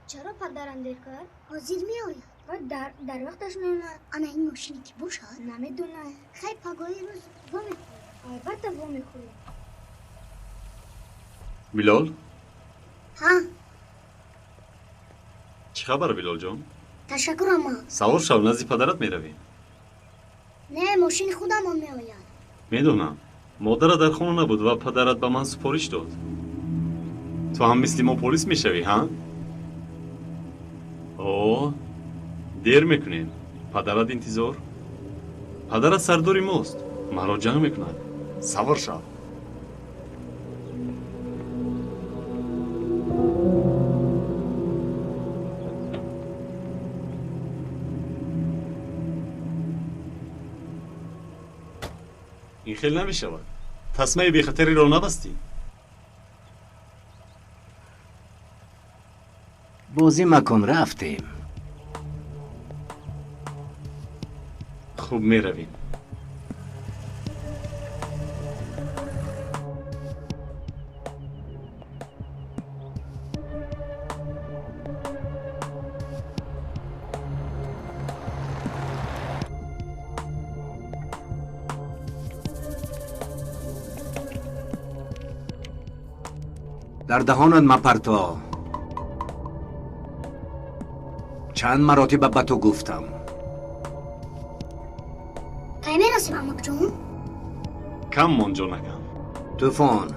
چرا پدرم دیر کرد؟ حاضر می آید و در وقتش میومد. انا این ماشینی که باشد نمیدونه. خیلی پگاهی روز با میخوری البته با میخوری. بیلال؟ ها چه خبر بیلال جان؟ تشکر اما سوار شو نزد پدرت میرویم. نه ماشین خودم هم می آید میدونم مادرت در خونه نبود و پدرت به من سپارش داد. تو هم مثل ما پلیس میشوی ها؟ اوه دیر میکنین. پدرت انتظار؟ پدرت سرداری ماست. مرا جمع میکند. سوار شو. این خیلی نمیشود. تسمه بی خطری را نبستی. بازی مکن رفتیم. خوب میرویم. در دهانت مپرتا. چند مراتب به تو گفتم. کی می رسیم اما جون کم منجا نکن. طوفان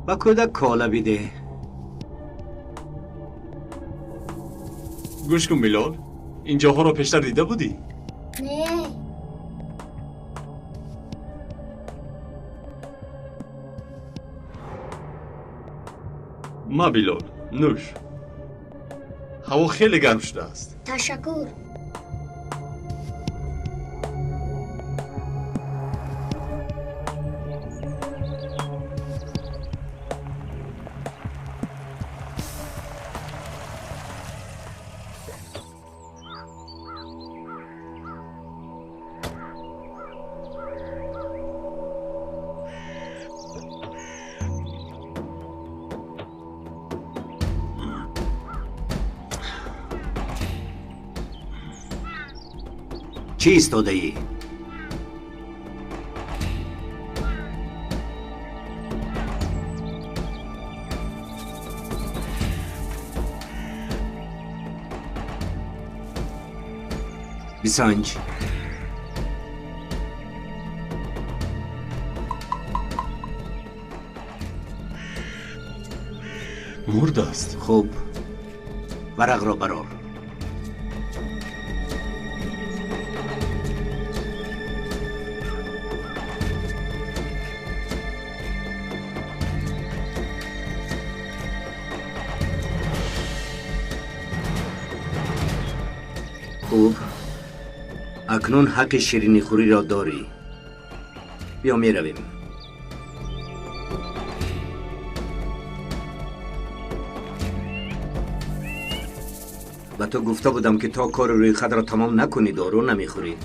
با کودک کالا بیده. گوش کن بیلال. این جاها را پیشتر دیده بودی؟ نه ما بیلال نوش. هوا خیلی گرم شده است. تشکر چی ایستاده ای؟ بسنج. مرد است. خوب ورق را برار. خوب اکنون حق شیرینی خوری را داری. بیا می رویم. به تو گفته بودم که تا کار روی خود را تمام نکنی دارو نمیخوری.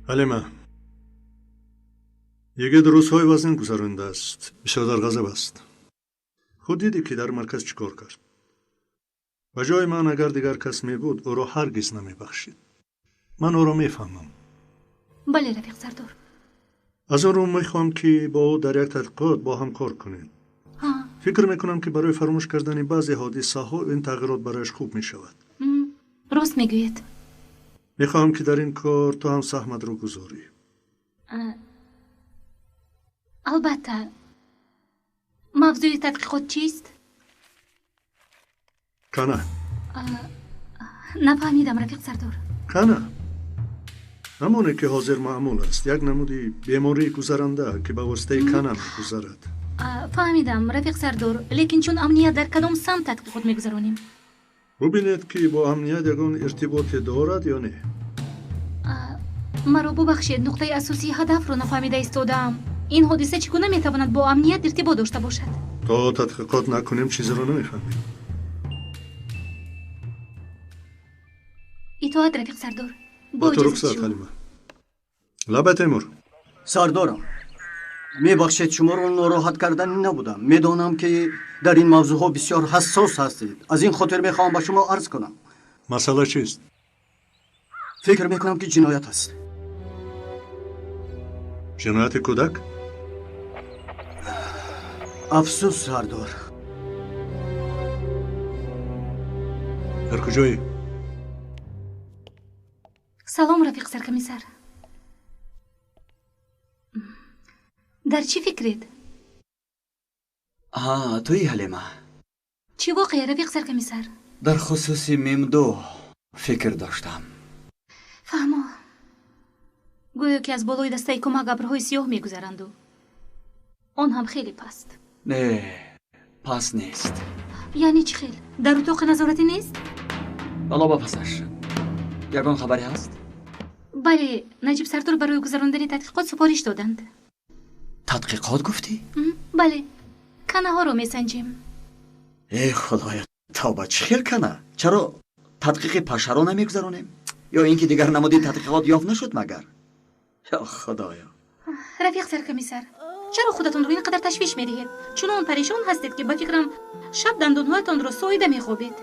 حلیمه یکی روزهای وزن گذرانده است. بسیار در غضب است. خود دیدی که در مرکز چیکار کرد. و جای من اگر دیگر کس می بود او را هرگز نمی بخشید. من او را می فهمم. بله رفیق سردار. از آن رو می خواهم که با او در یک تحقیقات با هم کار کنید. فکر می کنم که برای فراموش کردن بعضی حادثه ها این تغییرات برایش خوب می شود. راست میگوید. می خواهم که در این کار تو هم سهمت رو گذاری. البته موضوع تحقیقات چیست؟ کنه نفهمیدم رفیق سردار. کنه همونه که حاضر معمول است. یک نمودی بیماری گذرنده که به واسطه کنه می گذرد. فهمیدم رفیق سردار، لیکن چون امنیت در کدام سمت تحقیقات میگذرانیم؟ ببینید که با امنیت یگان ارتباطی دارد یا نه. مرا ببخشید، نقطه اساسی هدف رو نفهمیده ایستادم. این حادثه چگونه میتواند با امنیت ارتباط داشته باشد؟ تا تحقیقات نکنیم چیزی رو نمیفهمیم. اطاعت رفیق سردار. با تو رخصت حلیمه. لبه تیمور. سردارم میبخشید شما رو ناراحت کردن نبودم. میدانم که در این موضوع ها بسیار حساس هستید. از این خاطر میخوام با شما عرض کنم. مسئله چیست؟ فکر میکنم که جنایت است. جنایت کودک؟ افسوس سردار. در کجایی؟ سلام رفیق سرکمیسر. در چی فکرید؟ توی حلیمه. چی واقعه رفیق سرکمیسر؟ در خصوص میم2 فکر داشتم. فهمو. گویا که از بالای دسته کمک ابرهای سیاه میگذرند و آن هم خیلی پست. نه پس نیست. یعنی چی خیلی؟ در اتاق نظارتی نیست؟ بالا با پسش یگان خبری هست؟ بله، نجیب سردار برای گذراندن تحقیقات سفارش دادند. تحقیقات گفتی؟ بله، کنه ها رو میسنجیم. ای خدایا، تا با چی خیل کنه؟ چرا تحقیق پشه رو نمیگذرونیم؟ یا اینکه دیگر نمودی تحقیقات یافت نشد مگر؟ یا خدایا. رفیق سرکمیسر، چرا خودتون رو اینقدر تشویش میدهید؟ چون پریشان هستید که با فکرم شب دندونهایتان رو ساییده میخوابید.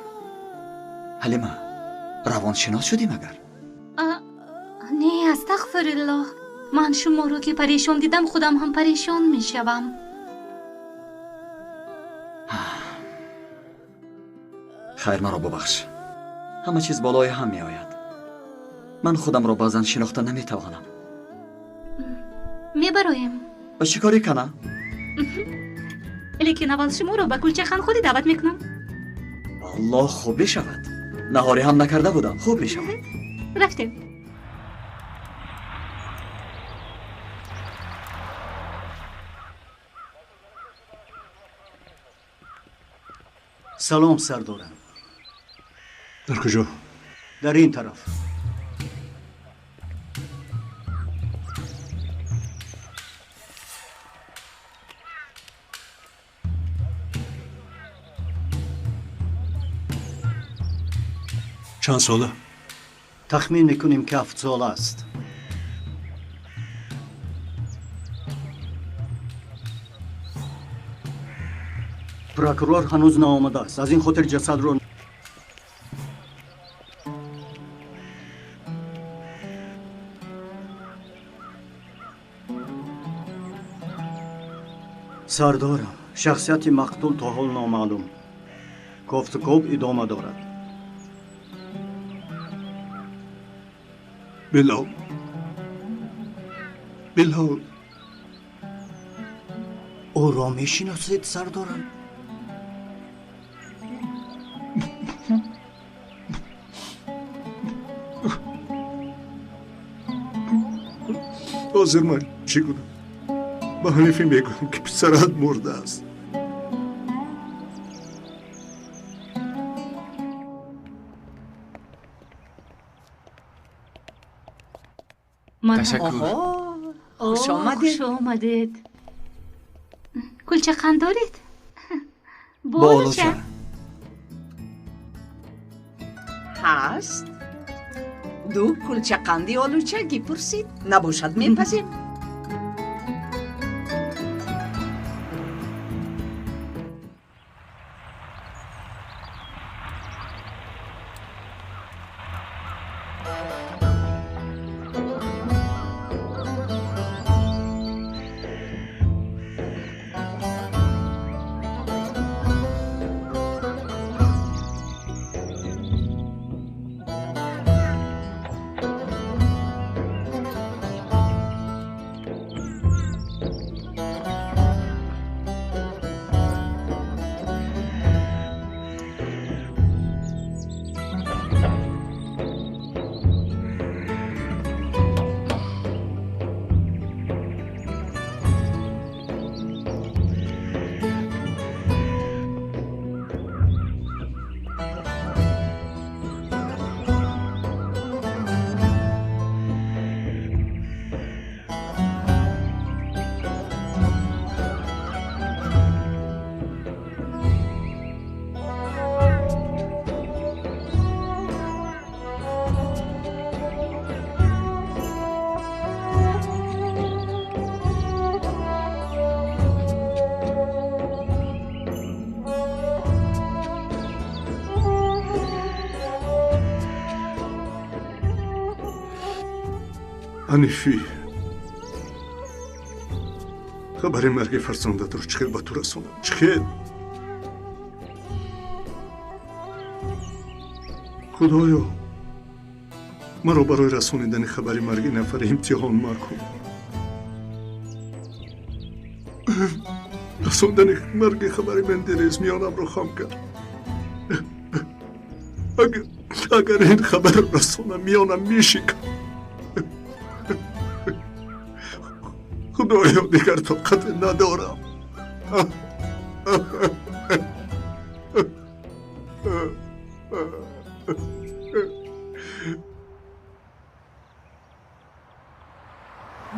حلیمه، روانشناس شدی مگر؟ نه استغفرالله. من شما رو که پریشان دیدم خودم هم پریشان میشوم. خیر مرا ببخش. همه چیز بالای هم می آید. من خودم را بعضا شناخته نمیتوانم. میبرایم. با چی کاری کنم؟ لیکن اول شما رو به کلچه خان خودی دعوت میکنم. الله خوب بشود. نهاری هم نکرده بودم. خوب بشود. رفتیم. سلام سردارم. در کجا؟ در این طرف. چند ساله؟ تخمین میکنیم که 7 ساله است. پروکورور هنوز نآمده است. از این خاطر جسد رو سردارم، شخصیت مقتول تا حال نامعلوم. گفتگو ادامه دارد. بلال او را میشناسید سردارم؟ حاضر من چی کنم؟ با حنیفی میگویم که پسرت مرده است. تشکر. خوش آمدید. کلچه قند دارید؟ باشه. هست؟ دو کلچه قندی آلوچگی پرسید نباشد میپذیر. حنیفی خبر مرگ فرزندت رو چخیل با تو رسونم چخیل خدایا مرا برای رسوندن خبر مرگ نفر امتحان مکن رسوندن مرگ خبر من دیریز میانم رو خام کرد اگر این خبر رسونم میانم میشکم خدایا دیگر طاقت ندارم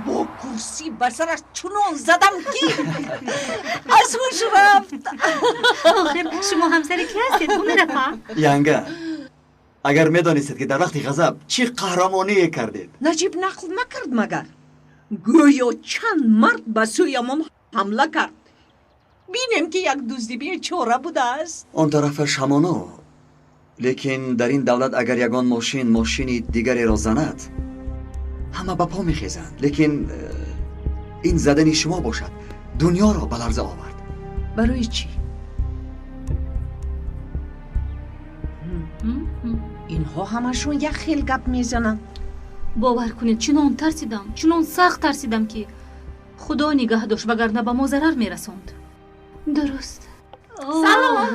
با کرسی بسرش چنان زدم که از هوش رفت. آخر شما همسر کی هستید اون رفا؟ ینگه اگر میدانستید که در وقت غضب چی قهرمانی کردید نجیب نقل نکرد مگر گویا چند مرد به سویمان حمله کرد. بینیم که یک دزدی بیچاره بوده است. اون طرفش همانو لیکن در این دولت اگر یگان ماشینی دیگری را زند همه به پا میخیزند لیکن این زدنی شما باشد دنیا را به لرزه آورد. برای چی؟ اینها همشون یک خیل گپ میزنن. باور کنید چنان ترسیدم چنان سخت ترسیدم که خدا نگه داشت وگرنه به ما ضرر میرسوند. درست. سلام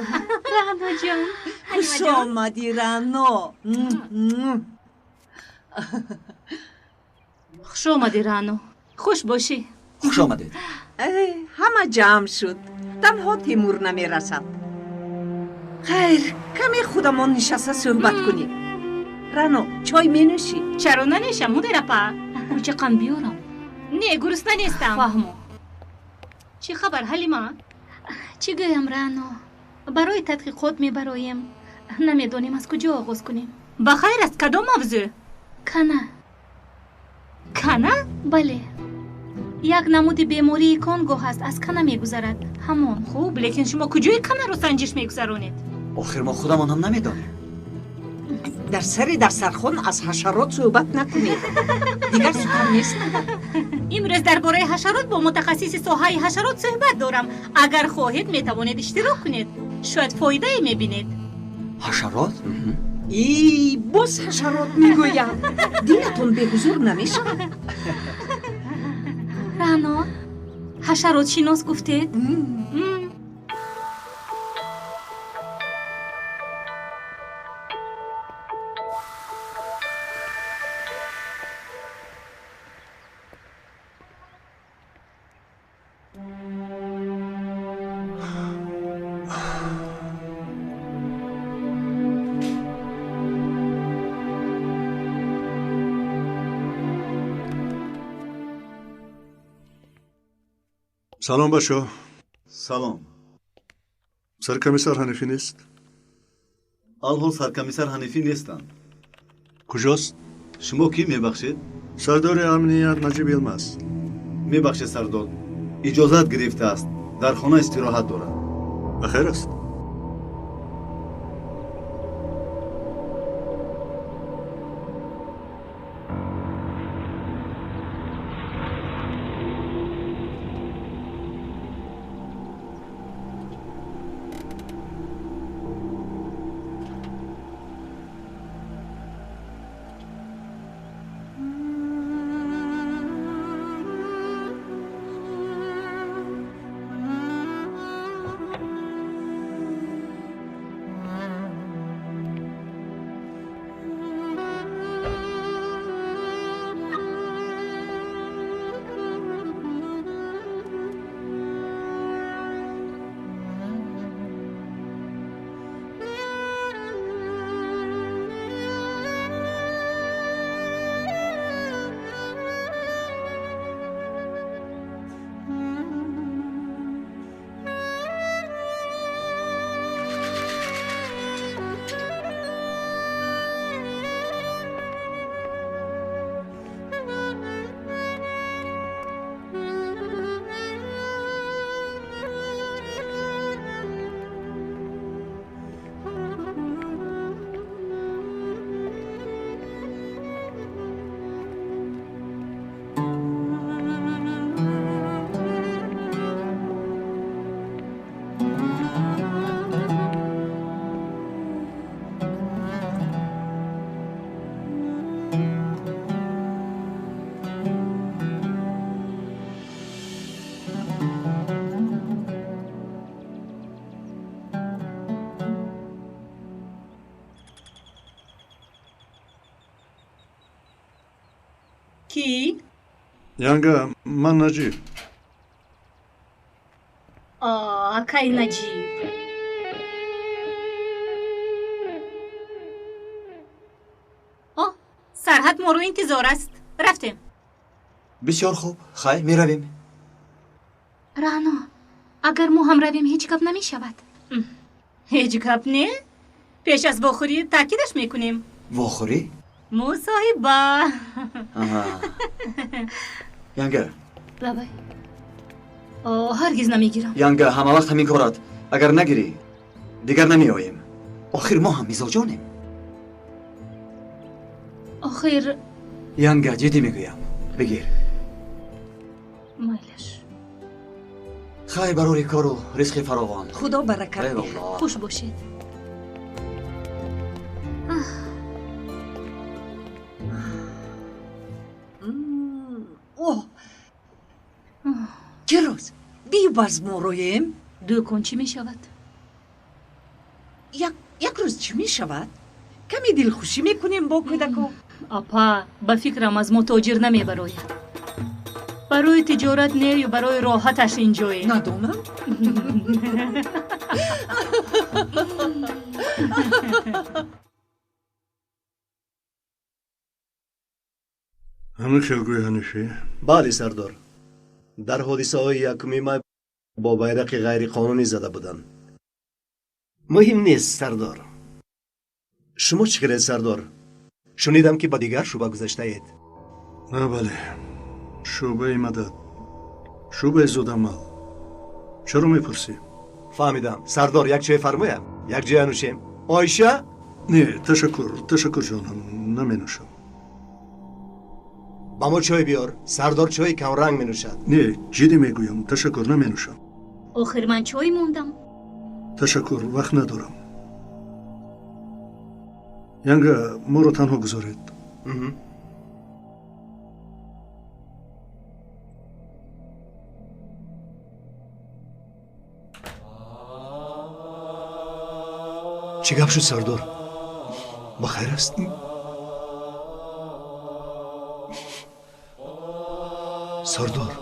رهنا جان. خوش آمدی رهنا. خوش آمدی رهنا. خوش باشی. خوش آمدید. همه جمع شد. تنها تیمور نمیرسد. خیر کمی خودمان نشسته صحبت کنیم. رهنا چای می نوشی؟ چرا ننوشم مدیر اپا؟ کلچه قند بیارم. نه گرسنه نیستم. فهمو. چی خبر حلیمه؟ چی گویم رهنا؟ برای تحقیقات میبرایم. نمیدانیم از کجا آغاز کنیم. بخیر است کدام موضوع؟ کنه. کنه؟ بله. یک نمود بیماری کانگو هست از کنه میگذرد. همان. خوب لیکن شما کجای کنه رو سنجش میگذرونید؟ آخر ما خودمان هم نمیدانیم. در سرخون از حشرات صحبت نکنید. دیگر سخن نیست. امروز درباره حشرات با متخصص ساحه حشرات صحبت دارم. اگر خواهید میتوانید اشتراک کنید. شاید فایده میبینید. حشرات؟ باز حشرات میگویم. دلتون به حضور نمیشه؟ رهنا حشرات شناس گفتید؟ سلام بچه. سلام. سرکمیسر حنیفی نیست؟ الحال سرکمیسر حنیفی نیستند. کجاست؟ شما کی میبخشید؟ سردار امنیت نجیب یلمز. میبخشید سردار. اجازت گرفته است. در خانه استراحت دارد. بخیر است. کی؟ ینگه من نجیب. اکای نجیب. سرحد ما رو انتظار است. رفتیم. بسیار خوب. خیر میرویم. رانا اگر ما هم رویم هیچ گپ نمی شود. هیچ گپ نه؟ پیش از بخوری تاکیدش میکنیم. بخوری؟ مصاحبه. ینگه لبای هرگز نمیگیرم. ینگه همه وقت همین کارات. اگر نگیری دیگر نمی آییم. آخر ما هم میزاجانیم. آخر ینگه جدی میگویم بگیر. مایلش. خیر برای کار و رزق فراوان. خدا برکت ده. خوش باشید. چه روز؟ دیو باز ما رویم؟ دو کن چی می شود؟ یک روز چی می شود؟ کمی دلخوشی میکنیم با کودکو. اپا با فکرم از متاجر نمی براید. برای تجارت نه یا برای راحتش اینجایی؟ ندونم. همه خلگوی هنشی؟ بله سردار. در حادثه های یکمی ما با بیرق غیر قانونی زده بودن. مهم نیست سردار. شما چی کرد سردار؟ شنیدم که با دیگر شعبه گذاشته اید. نه بله. شعبه مدد. شعبه زودمال. چرا میپرسی؟ فهمیدم. سردار یک چای فرمایم. یک جای نوشیم. آیشه؟ نه تشکر جانم. نمینوشم. با ما چای بیار. سردار چای کم رنگ می نوشد. نه جدی میگویم. تشکر نمینوشم. آخر من چای موندم. تشکر وقت ندارم. ینگه ما رو تنها گذارید. چه گپ شد سردار؟ بخیر است؟ سردار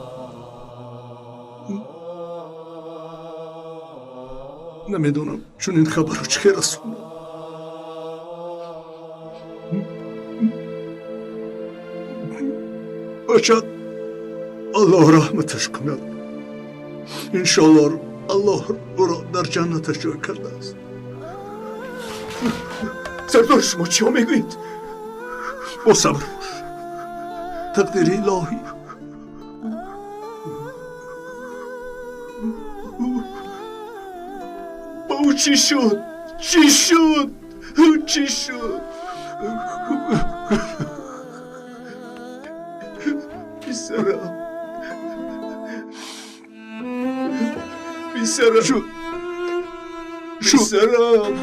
نمیدونم چون این خبر رو چه رسوندم. باشد الله رحمتش کند. انشالله الله او را در جنتش جای کرده است. سردار شما چی ها میگویید؟ با صبر باش. تقدیر الهی. با او چی شد؟ چی شد؟ چی شد؟ بیسرم بیسرم بیسرم.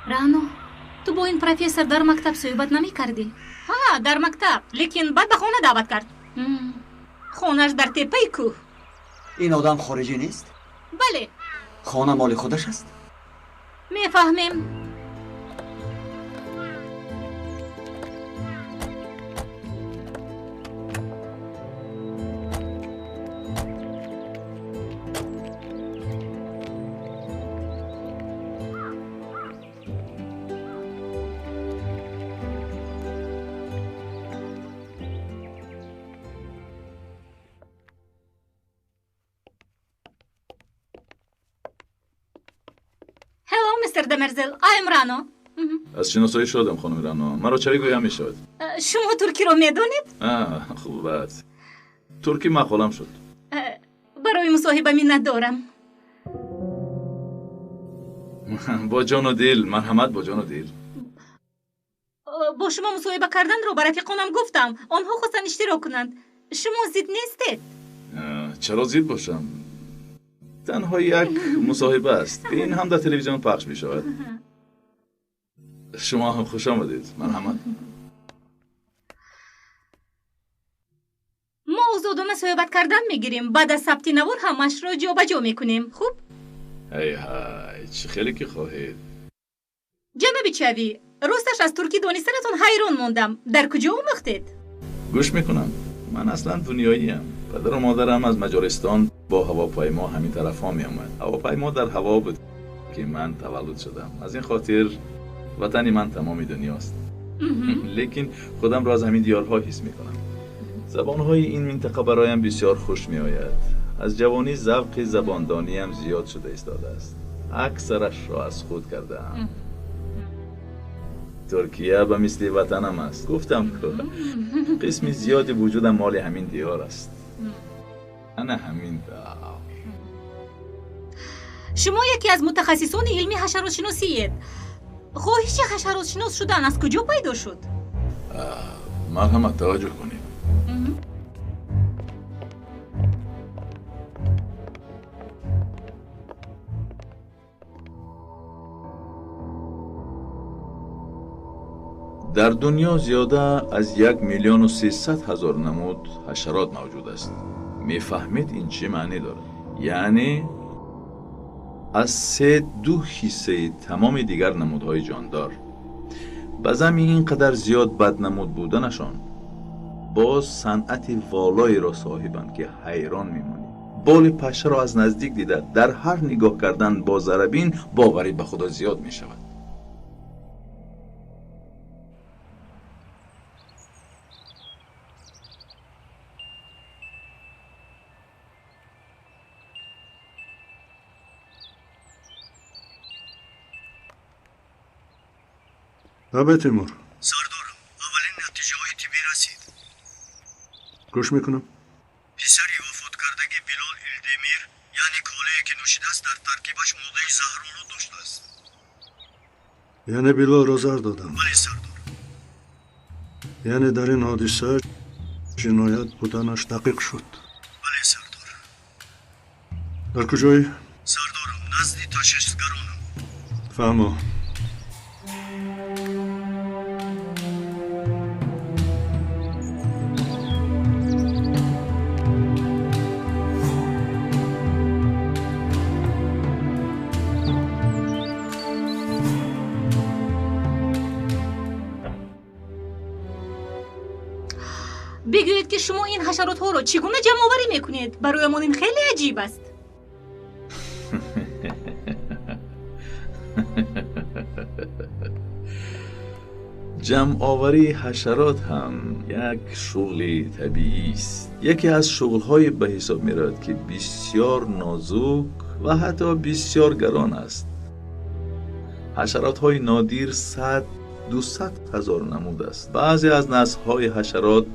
رانو تو با این پروفسور در مکتب صحبت نمی کردی؟ ها در مکتب، لیکن بعد به خونه دعوت کرد. خونش در تپه کوه. این آدم خارجی نیست؟ بله. خانه مال خودش است؟ میفهمیم. مستر دمرزل، آیم رانو. از شناسایی شدم خانم رانو. مرا چه گویم میشود؟ شما ترکی رو میدونید؟ خوب است. ترکی مقالم شد. برای مصاحبه می ندارم. با جان و دل، مرحمت با جان و دل. با شما مصاحبه کردن رو برای رفیقانم گفتم. آنها خواستن اشتراک کنند. شما زید نیستید؟ چرا زید باشم؟ تنها یک مصاحبه است. این هم در تلویزیون پخش می شود. شما هم خوش آمدید. مرحمت. ما از ادامه صحبت کردن میگیریم. بعد از ثبت نوار همش رو جا به جا میکنیم. خوب؟ های های چه خیلی که خواهید. جناب چوی، راستش از ترکی دانستنتون حیران موندم. در کجا آموختید؟ گوش میکنم. من اصلا دنیایی ام. پدر و مادرم از مجارستان با هواپیما همین طرف ها می آمد. هواپیما در هوا بود که من تولد شدم. از این خاطر وطنی من تمام دنیاست. لیکن خودم را از همین دیارها حس می کنم. زبانهای این منطقه برایم بسیار خوش می آید. از جوانی ذوق زباندانی هم زیاد شده ایستاده است. اکثرش را از خود کردم. ترکیه به مثل وطنم است. گفتم که قسمی زیاد وجودم مال همین دیار است. انا همین دار. شما یکی از متخصصان علمی حشرات شناسیید. خواهش حشرات شناس شدن از کجا پیدا شد؟ مرحمت توجه کنید. در دنیا زیاده از 1,300,000 نمود حشرات موجود است. میفهمید این چه معنی داره؟ یعنی از 3/2 حصه تمام دیگر نمودهای جاندار. بزمی اینقدر زیاد بدنمود بودنشان باز صنعت والایی را صاحبند که حیران میمونی. بال پشه را از نزدیک دیده در هر نگاه کردن با ذره‌بین باوری به خدا زیاد می شود. آبه تیمور. سردارم اولین نتیجه های تیبی رسید. گوش میکنم. پسری وفات کردگی بیلال الدمیر یعنی کاله‌ای که نوشیده است در ترکیبش ماده زهرآلود داشته است. یعنی بیلال را زهر دادن. بله سردار. یعنی در این حادثه جنایت بودنش دقیق شد. بله سردار. در کجایی؟ سردارم نزدی تشخیصگرانم. فهمم. بگویید که شما این حشرات ها رو چگونه جمع آوری میکنید؟ برایمان این خیلی عجیب است. جمع آوری حشرات هم یک شغل طبیعی است. یکی از شغل‌های به حساب می‌رود که بسیار نازک و حتی بسیار گران است. حشرات‌های نادر 100-200 هزار نمود است. بعضی از نسل‌های حشرات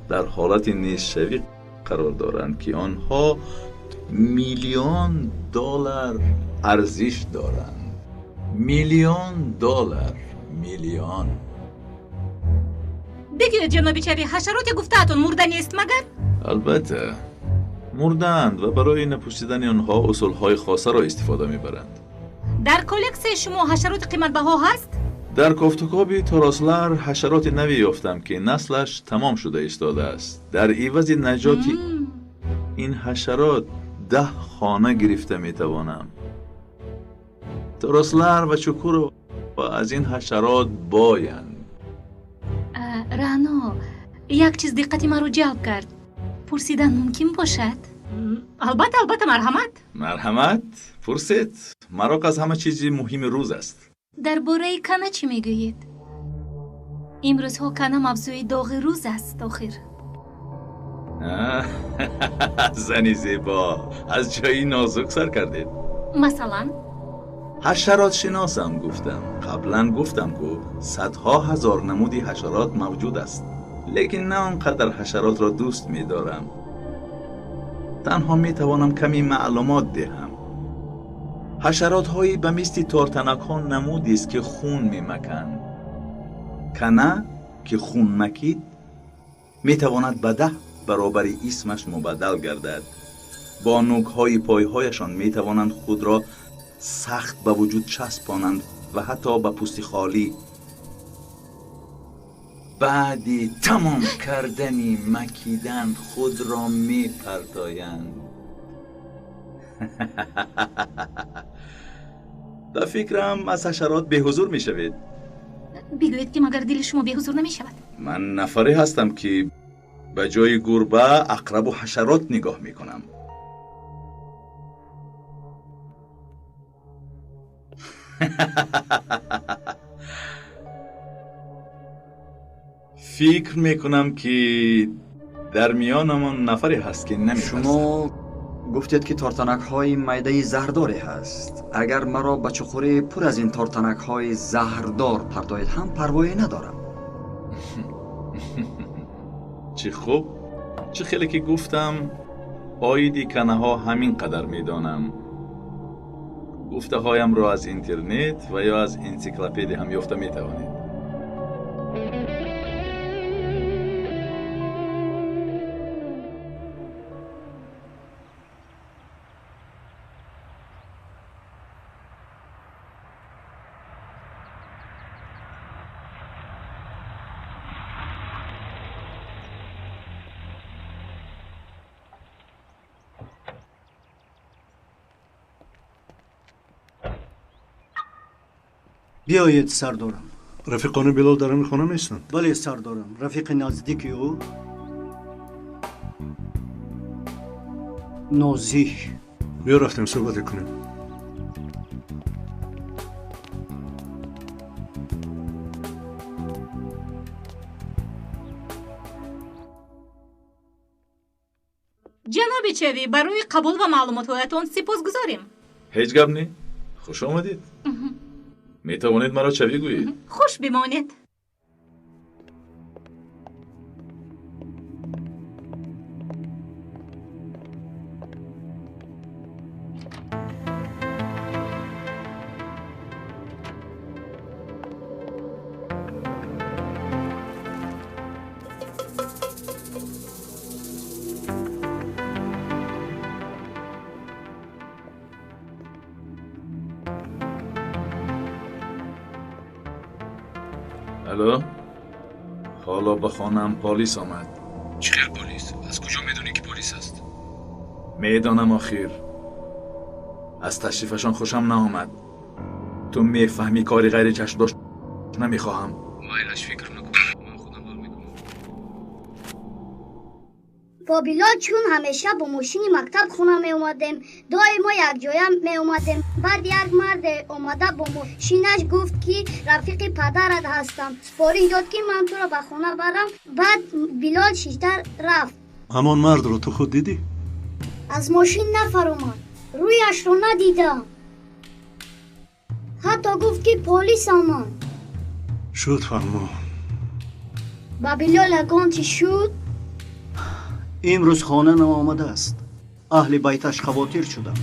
در حالت نیست‌شوی قرار دارند که آنها $1,000,000 ارزش دارند. $1,000,000 میلیون. بگوید جناب چوی، حشرات گفته‌تون مرده نیست مگر؟ البته مردند و برای نپوشیدن آنها اصولهای خاصه را استفاده میبرند. در کلکس شما حشرات قیمت بها هست؟ در کافتوکابی توراسلر حشرات نوی یافتم که نسلش تمام شده ایستاده است. در عوض نجات این حشرات 10 خانه گرفته میتوانم. توراسلر و چکور و از این حشرات بایند. رانو، یک چیز دقت مرا جلب کرد. پرسیدن ممکن باشد؟ البته مرحمت. مرحمت؟ پرسید. مراق از همه چیزی مهم روز است. درباره کنه چی میگویید؟ امروزها کنه موضوع داغ روز است آخر. زنی زیبا، از جایی نازک سر کردید. مثلا؟ حشرات شناسم گفتم. قبلا گفتم که صدها هزار نمودی حشرات موجود است، لیکن نه آنقدر حشرات را دوست می دارم. تنها می توانم کمی معلومات دهم. حشرات هایی به مثل تارتنک ها نمودی است که خون می مکند. کنه که خون مکید می تواند به 10 برابر اسمش مبدل گردد. با نوک های پای هایشان می توانند خود را سخت به وجود چسبانند و حتی به پوست خالی. بعد تمام کردن مکیدن خود را می پرتایند. در فکرم از حشرات به حضور می شوید. بگوید که مگر دل شما به حضور نمی شود؟ من نفری هستم که به جای گربه عقرب و حشرات نگاه می کنم. فکر میکنم که در میانمان نفری هست که نمی‌ترسد. شما گفتید که تارتنک های میده زهرداری هست. اگر مرا به چخوری پر از این تارتنک های زهردار پرتایید هم پروایی ندارم. چه خوب، چه خیلی که گفتم آیدی کنه ها همین قدر میدانم. گفته هایم را از اینترنت و یا از انسیکلوپدی هم یافته می توانید. بیایید سردارم. رفیقان بلال در همین خانه میستند؟ بله سردارم. رفیق نزدیکی او نازی. بیا رفتیم صحبت کنیم. جناب چوی، برای قبول و معلومات‌هایتان سپاسگزاریم. هیچ گپ نی. خوش آمدید. می توانید مرا چوی گویید؟ خوش بمانید. الو، حالا به خانم پلیس آمد. چخیر پلیس؟ از کجا میدونی که پلیس است؟ میدانم آخر. از تشریفشان خوشم نآمد. تو میفهمی کاری غیر چشم داشت نمیخواهم. مایلش فکر نکن، من خودم حال میکنم. با بیلال چون همیشه با ماشین مکتب خونه می اومدیم دائما یک جایم می اومدیم بعد یک مرد اومده با ماشینش گفت که رفیق پدرت هستم سپاری داد که من تو را به خونه برم بعد بیلال شیشتر رفت همان مرد رو تو خود دیدی؟ از ماشین نفر اومد رویش رو ندیدم حتی گفت که پلیس آمد شد فرما با بیلال اگان چی شد؟ امروز خانه نم آمده است اهل بیتش خواتیر شدم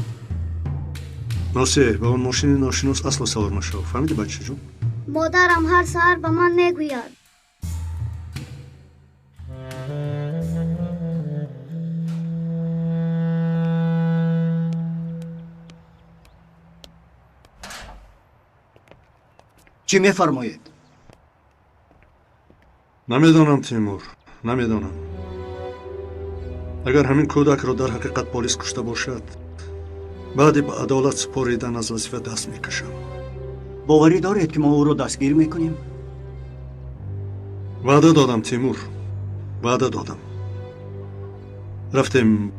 ناسه به اون ماشین ناشناس اصلا سوار نشو فهمیدی بچه جون؟ مادرم هر سهر به من میگوید چی میفرمایید؟ نمیدانم تیمور نمیدانم اگر همین کودک را در حقیقت پلیس کشته باشد بعدی به عدالت سپاریدن از وظیفه دست میکشم باوری دارید که ما او را دستگیر میکنیم؟ وعده دادم تیمور وعده دادم رفتیم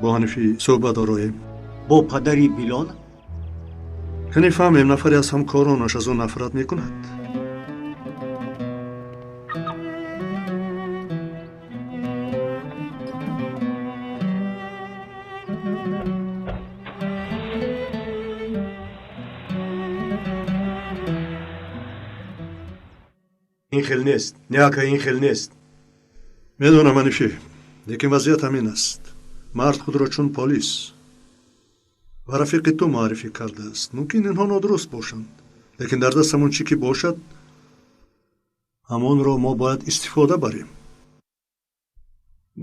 با حنیفی صحبت آراییم با پدری بیلال؟ کنی فهمیم نفری از همکارانش از اون نفرت میکند این خیل نیست نیاکه این خیل نیست میدونم حنیفی لیکن وضعیت همین است مرد خود را چون پلیس و رفیق تو معرفی کرده است ممکن اینها نادرست باشند لیکن در دست همون چی که باشد همون را ما باید استفاده بریم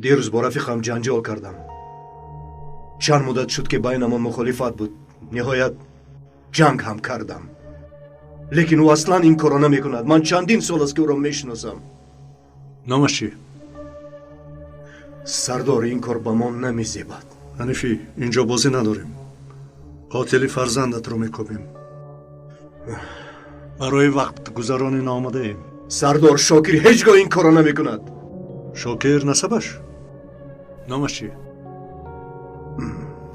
دیروز با رفیقم جنجال کردم چند مدت شد که بینمان مخالفت بود نهایت جنگ هم کردم لیکن او اصلا این کارو نمی کند من چندین سال است که او را میشناسم نامش چیه؟ سردار این کار به ما نمیزیبد حنیفی اینجا بازی نداریم قاتلی فرزندت رو میکوبیم برای وقت گذرانی آمده ایم سردار شاکر هیچگاه این کارو نمی کند شاکر نسبش؟ نامش چیه؟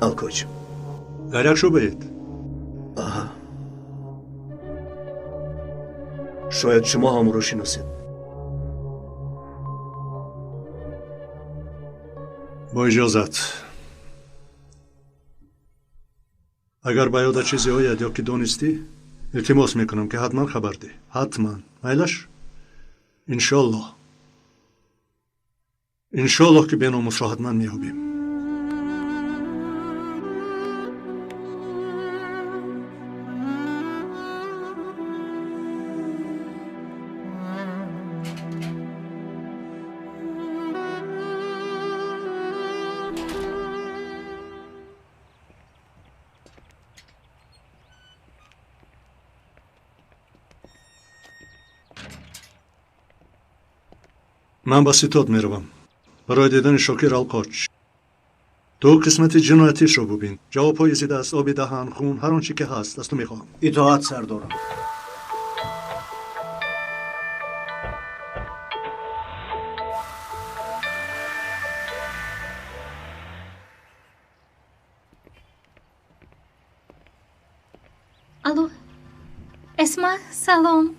الکوچ در یک شعبه‌اید؟ شاید شما هم رو شناسید با اجازت اگر به یاد چیزی آید یا که دانستی التماس میکنم که حتما خبر ده حتما میلش انشالله که به ناموس را حتما میابیم من با ستاد میروم برای دیدن شاکر القاچ تو قسمت جنایتیش رو ببین جوابهای زیده است آب دهن خون هر آنچه که هست از تو میخواهم اطاعت سردارم الو اسما سلام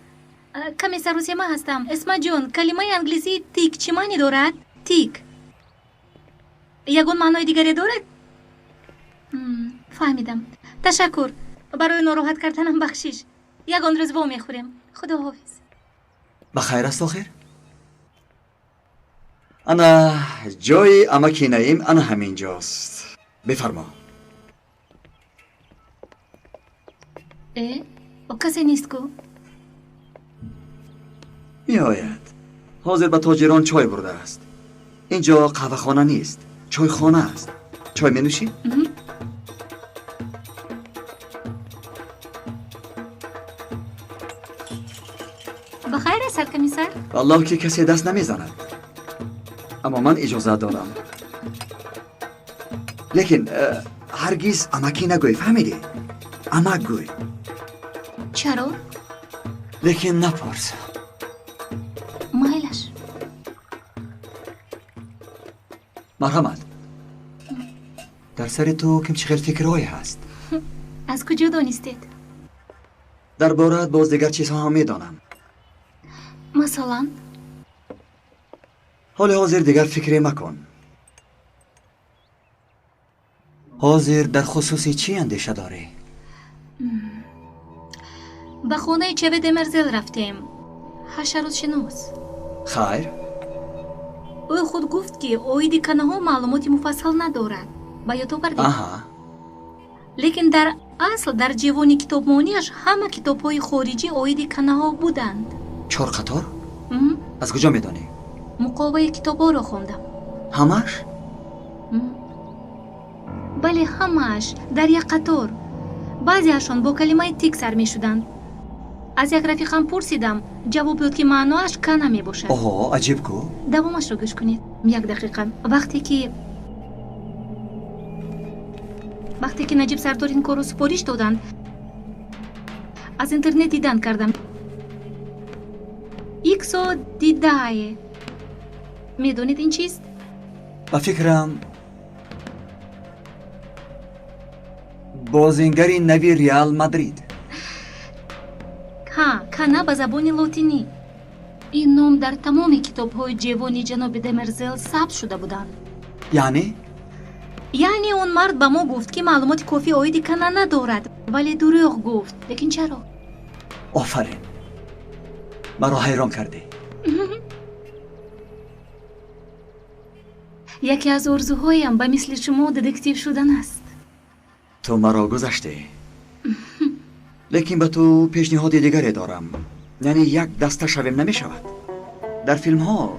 کمیسر روسیما هستم اسما جون کلمه انگلیسی تیک چی معنی دارد؟ تیک یگون معنای دیگری دارد؟ فهمیدم تشکر برای ناراحت کردنم بخشش یگان رزبا میخوریم خدا حافظ بخیر است آخر؟ انا جای اماکیناییم انا همین جاست بفرما او کسی نیست کو؟ می آید حاضر به تاجران چای برده است اینجا قهوه خانه نیست چای خانه است چای می نوشی؟ بخیر است کمیسر؟ والله که کسی دست نمی زند اما من اجازه دارم لیکن هرگز اماکی نگوی فهمیدی؟ امک گوی چرا؟ لیکن نپرس مایلش مرحمت در سر تو کم چقدر فکرهایی هست؟ از کجا دانستید؟ در بارت باز دیگر چیزها هم میدانم. مثلا؟ حال حاضر دیگر فکری مکن. حاضر در خصوصی چی اندیشه داری؟ به خانه چوه دمرزل رفتیم. حشرات شناس. خیر؟ او خود گفت که اویدی کنه ها معلوماتی مفصل ندارد. با یاد آوردی؟ آها. لیکن در اصل در جوانی کتابمانیش همه کتاب های خارجی اویدی کنه ها بودند. 4 قطار؟ از کجا میدانی؟ مقابه کتاب ها را خوندم. همش؟ بله همش در یک قطار. بعضی هاشون با کلمه تیک سر می شدند. از یک رفیقم پرسیدم جواب داد که معناش کنه می باشد. اوه عجیب کو. دوامش رو گوش کنید. 1 دقیقه. وقتی که نجیب سردار این کار رو سپارش دادند از اینترنت دیدن کردم. ایکسو دیدای. میدونید این چیست؟ با فکرم بازیگری نوی ریال مادرید. ها، کنه به زبان لاتینی. این نام در تمام کتاب های جوانی جناب دمرزل ثبت شده بودند. یعنی اون مرد به ما گفت که معلومات کافی اویدی کنه ندارد ولی دروغ گفت. لیکن چرا؟ آفرین مرا حیران کردی. یکی از آرزوهایم به مثل شما ددکتیو شدن است. تو مرا گذشتی. لیکن به تو پیشنهاد دیگری دارم. یعنی یک دسته شویم نمی شود. در فیلم ها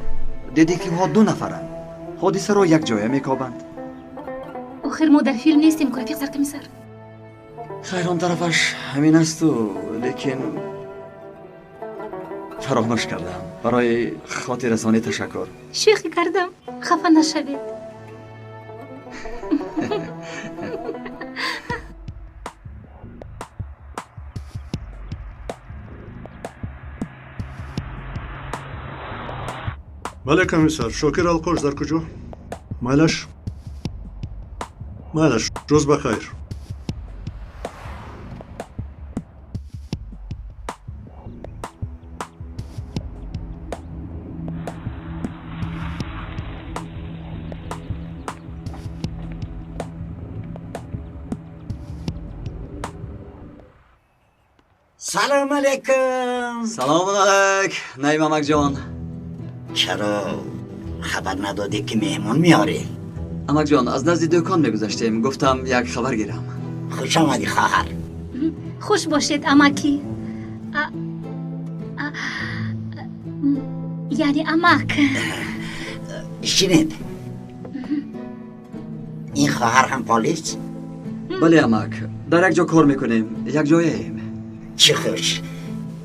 ددکتیو ها 2 نفرند. حادثه را یک جای میکابند. آخر ما در فیلم نیستیم که رفیق زرقمی سر. خیر آن طرفش همین است و لیکن فراموش کردم. برای خاطر رسانی تشکر. شوخی کردم. خفه نشوید. بله کمیسر شاکر القوش در کجا؟ مالش روز بخیر. سلام علیکم. سلام علیک نعیم امک جان. چرا خبر ندادی که مهمون میاری؟ امک جان از نزد دکان میگذشتیم گفتم یک خبر گیرم. خوش آمدی خواهر. خوش باشید امکی. یعنی امک. شنید این خواهر هم پلیس؟ بله امک در یک جا کار میکنیم. یک جاییم. چه خوش.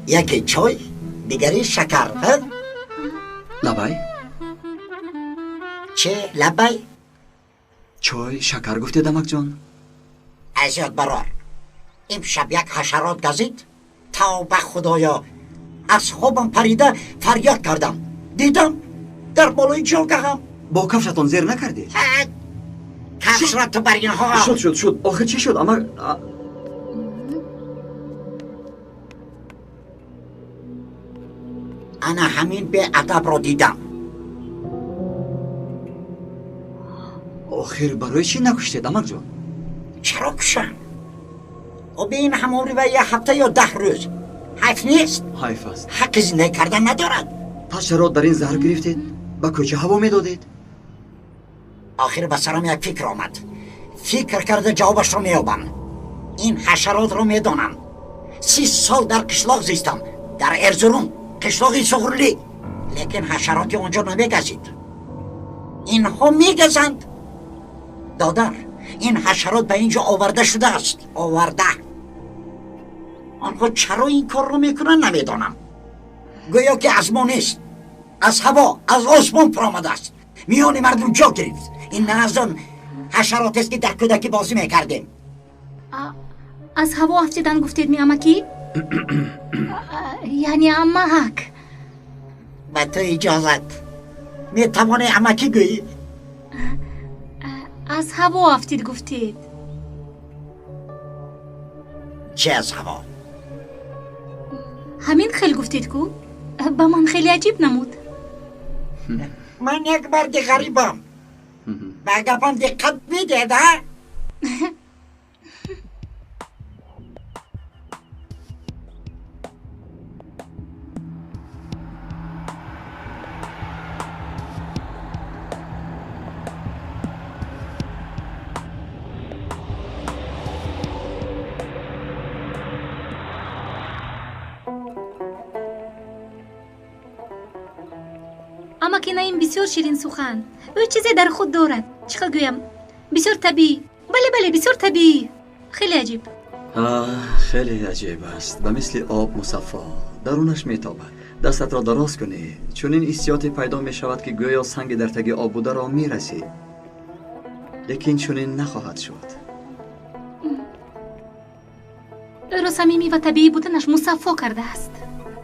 یکی چای دیگری شکر. لبای؟ چه لبای؟ چای شکر گفتید امک جان؟ از یاد برار امشب یک حشرات گزید. توبه خدایا از خوابم پریده فریاد کردم. دیدم در بالای جاگهم. با کفشتون زیر نکردید؟ کفش را تو بر اینها. شد آخه چی شد امک؟ انا همین به ادب را دیدم. آخر برای چی نکشتید امک جان؟ چرا کشم؟ و به این هموری و 1 هفته یا 10 روز حیف نیست؟ حیف است. حق زنده کردن ندارد. پس چرا در این زهر گرفتید؟ با کجا هوا میدادید؟ آخر به سرم یک فکر آمد. فکر کرده جوابش رو میابم. این حشرات رو میدانم. 30 سال در قشلاق زیستم. در ارزروم قشلاقی سغرلی. لیکن حشراتی اونجا نمیگزید. اینها میگزند. دادر این حشرات به اینجا آورده شده است. آورده. آنها چرا این کار رو میکنن نمیدانم. گویا که از ما نیست. از هوا از آسمان پرآمده است. میان مردم جا گرفت. این نه از آن حشرات است که در کودکی بازی میکردیم. از هوا افتیدن گفتید می امکی؟ یعنی امک. با تو اجازت میتوانی امکی گویی؟ از هوا افتید گفتید. چه از هوا؟ همین خیلی گفتید کو؟ با من خیلی عجیب نمود. من یک مرد غریبم. به گپم دقت میدید ها؟ اما که این بسیار شیرین سخن او چیزی در خود دارد. چقدر گویم بسیار طبیعی. بله بسیار طبیعی. خیلی عجیب. خیلی عجیب است. به مثل آب مصفا درونش میتابد. دستت را دراز کنی چون این حسیاتی پیدا می شود که گویا سنگ در تگ آب بوده را میرسی، لیکن چنین نخواهد شد. او را صمیمی و طبیعی بودنش مصفا کرده است.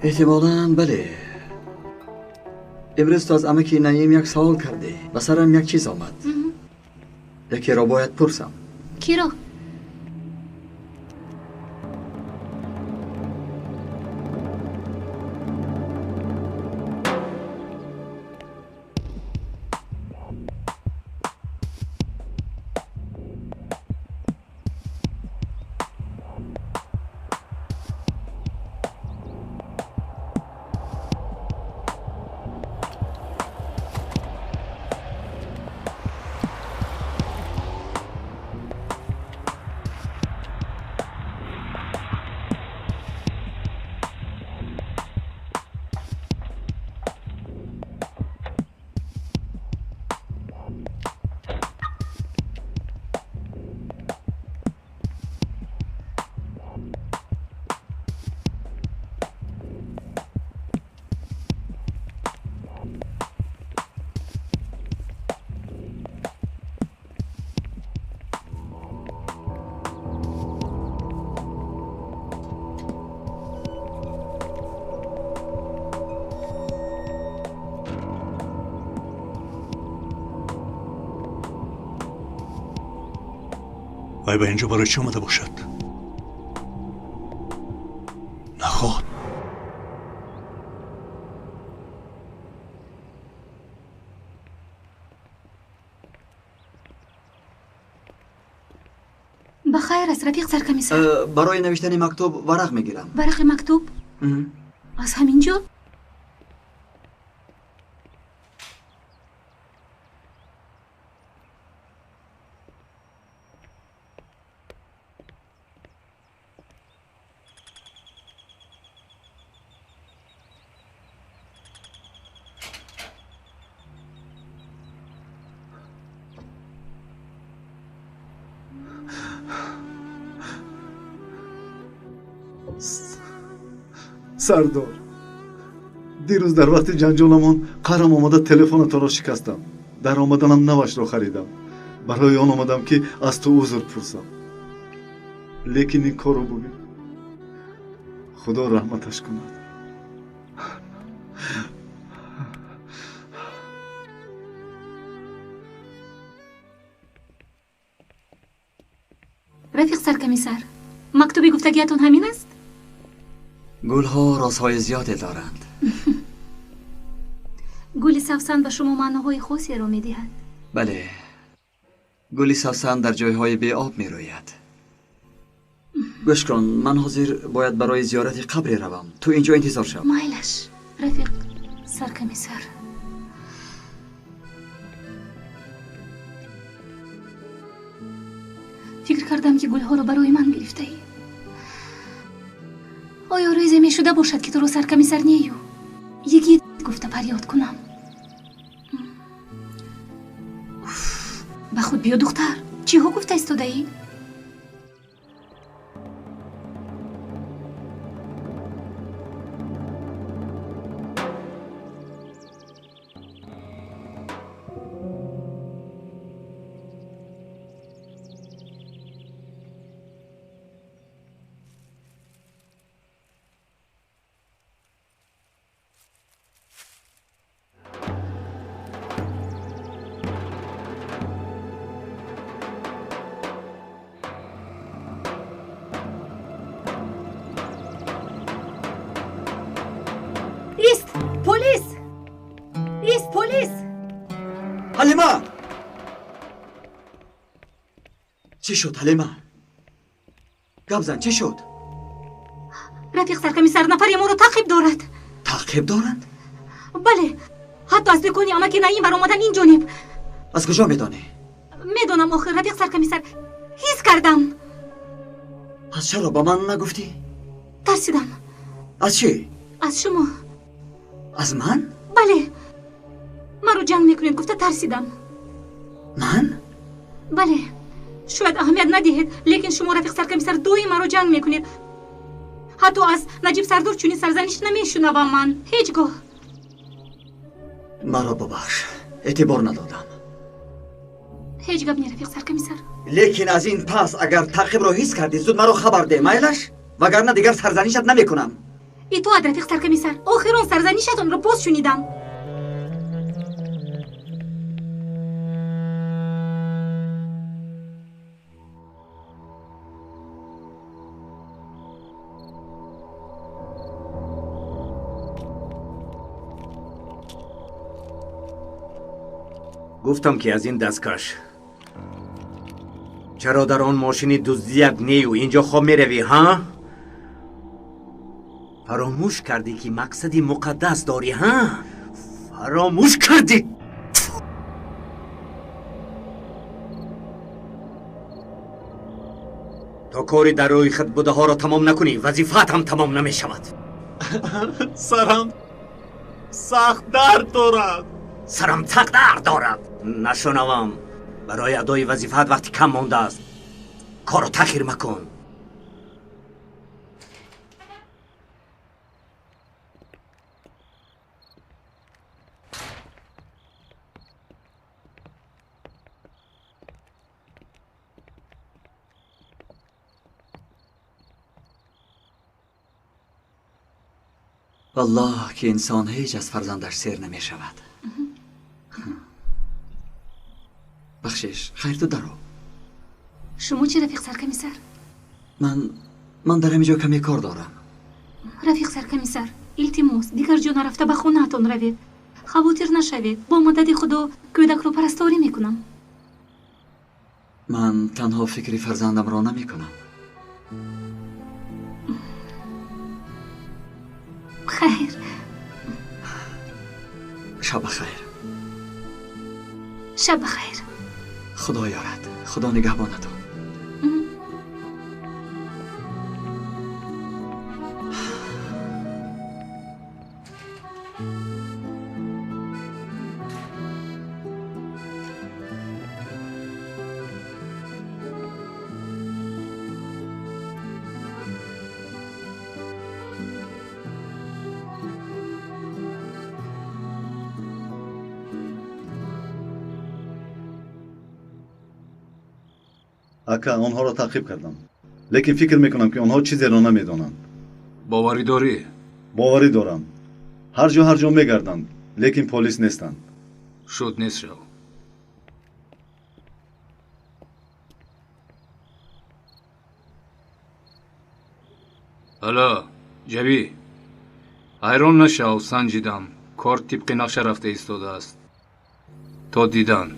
احتمالاً بله. امروز تو از عمکی نعیم یک سوال کردی. به سرم یک چیز آمد. یکی را باید پرسم. کی را؟ وای به اینجا برای چی اومده باشد؟ نخواد. بخیر است رفیق سرکمیسر. برای نوشتن مکتوب ورق میگیرم. ورق مکتوب؟ از همینجا؟ سردار، دیروز در وقت جنجالمان قهرم آمده تلفن تو را شکستم. در آمدنم نوش را خریدم. برای آن آمدم که از تو عذر پرسم. لیکن این کارو ببین. خدا رحمتش کند. رفیق سرکمیسر، مکتوبی گفتگیتون همین است؟ گلها رازهای زیادی دارند. گل سوسن به شما معناهای خاصی را می‌دهد. بله. گل سوسن در جایهای بی آب می‌روید. گوش کن، من حاضر باید برای زیارت قبری روم. تو اینجا انتظار شو. مایلش رفیق سرکمیسر. فکر کردم که گلها را برای من گرفته ای. آیا روزی می شده باشد که تو رو سرکمیسر نیو؟ یکی گفته فریاد کنم. به خود بیا دختر. چی ها گفته استاده ای؟ ایست پلیس. حلیمه چی شد حلیمه؟ گپ زن چی شد؟ رفیق سرکمیسر نفر ما رو تعقیب دارد. تعقیب دارند؟ بله، حتی از دکانی آمکه ناییم بر اومدن این جانب. از کجا میدانی؟ میدونم آخر رفیق سرکمیسر، حس کردم. از چرا با من نگفتی؟ ترسیدم. از چی؟ از شما. از من؟ بله، من رو جنگ میکنید گفته ترسیدم. من؟ بله، شاید اهمیت ندهید لیکن شما رفیق سرکمیسر دوی من رو جنگ میکنید. حتی از نجیب سردار چونی سرزنش نمیشنوم من هیچگاه. مرا ببخش، اعتبار ندادم. هیچ گپ نی رفیق سرکمیسر. لیکن از این پس اگر تعقیب رو حس کردی زود مرا خبر ده مایلش، وگرنه دیگر سرزنشت نمیکنم. ای تو رفیق سرکمیسر، آخرون سرزنشتون رو باز شنیدم. گفتم که از این دستکش چرا در آن ماشینی دزدیک نیو اینجا خواب میروی ها؟ فراموش کردی که مقصدی مقدس داری ها؟ فراموش کردی؟ تا کاری در روی خط بوده ها را تمام نکنی وظیفت هم تمام نمی شود. سرم سخت درد دارد. سرم سخت درد دارد. نشنوم. برای ادای وظیفت وقتی کم مانده است کارو تاخیر مکن. والله که انسان هیچ از فرزندش سیر نمی شود. بخشش خیر تو درو. شما چی رفیق سرکمیسر؟ من در اینجا کمی کار دارم. رفیق سرکمیسر، التماس دیگر جا نرفته به خونه‌تان روید. خواطر نشوید. با مدد خدا کودک رو پرستاری میکنم. من تنها فکری فرزندم را نمی کنم. خیر. شب خیر. شب خیر. خدا یارد. خدا نگهبان تو. اکا آنها را تعقیب کردم لیکن فکر میکنم که آنها چیزی را نمیدانند. باوری داری؟ باوری دارم. هر جا میگردند لیکن پلیس نیستند. شد نیست رو. حالا جبی حیران نشو. سنجیدم کار طبق نقشه رفته ایستاده است تا دیدن.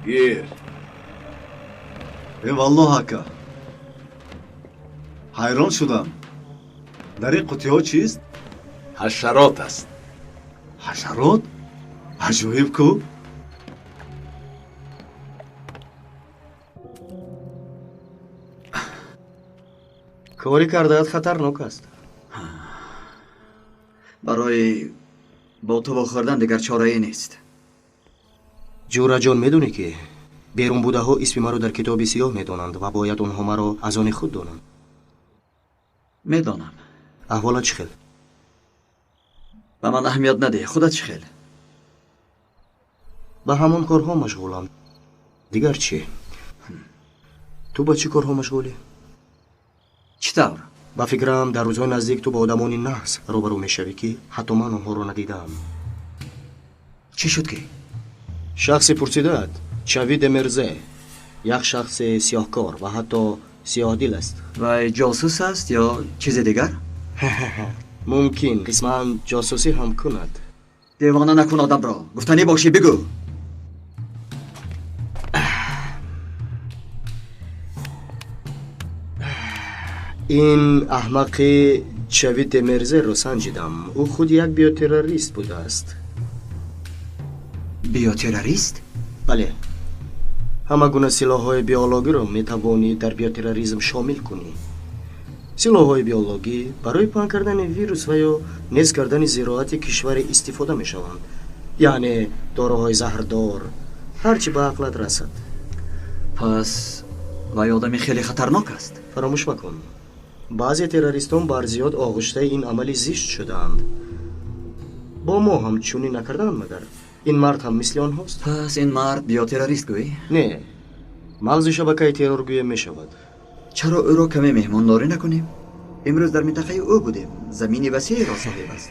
گیر. والله اکا حیران شدم. در این قوطی ها چیست؟ حشرات است. حشرات؟ عجایب کو. کاری کردهت خطرناک است. برای با تو بخوردن دیگر چاره‌ای نیست. جورا جان میدونی که بیرون بوده ها اسم مرا در کتابی سیاه میدانند و باید آنها مرا از آن خود دانند. میدانم. احوالت چه خیل؟ به من اهمیت نده. خودت چه خیل؟ به همان کارها مشغولم. دیگر چی؟ تو با چی کارها مشغولی؟ چطور؟ با فکرم در روزهای نزدیک تو با آدمانی نحس روبرو میشوی که حتی من آنها رو ندیدم. چی شد که؟ شخصی پرسیدد چاوید مرزه یک شخص سیاهکار و حتی سیاه دل است. و جاسوس است یا چیز دیگر؟ ممکن قسما جاسوسی هم کند. دیوانه نکن آدم را. گفتنی باشی بگو. این احمق چاوید مرزه رو سنجیدم. او خود یک بیوتروریست بوده است. بیوتروریست؟ بله. همه گونه سلاح‌های بیولوژی رو میتوانی در بیوتروریسم شامل کنی. سلاح‌های بیولوژی برای پنهان کردن ویروس و یا نیز کردن زراعت کشور استفاده میشوند. یعنی داروهای زهردار، هرچی به عقلت رسد. پس وای آدمی خیلی خطرناک است. فراموش مکن. بعضی تروریستان بر زیاد آغشته این عملی زشت شدند. با ما هم چونی نکردند مگر این مرد هم مثل آنهاست؟ پس این مرد بیوتروریست گویی؟ نه. مغز شبکه ترورگویی می شود. چرا او را کمی مهمانداری نکنیم؟ امروز در منطقه او بودیم. زمینی وسیعی را صاحب است.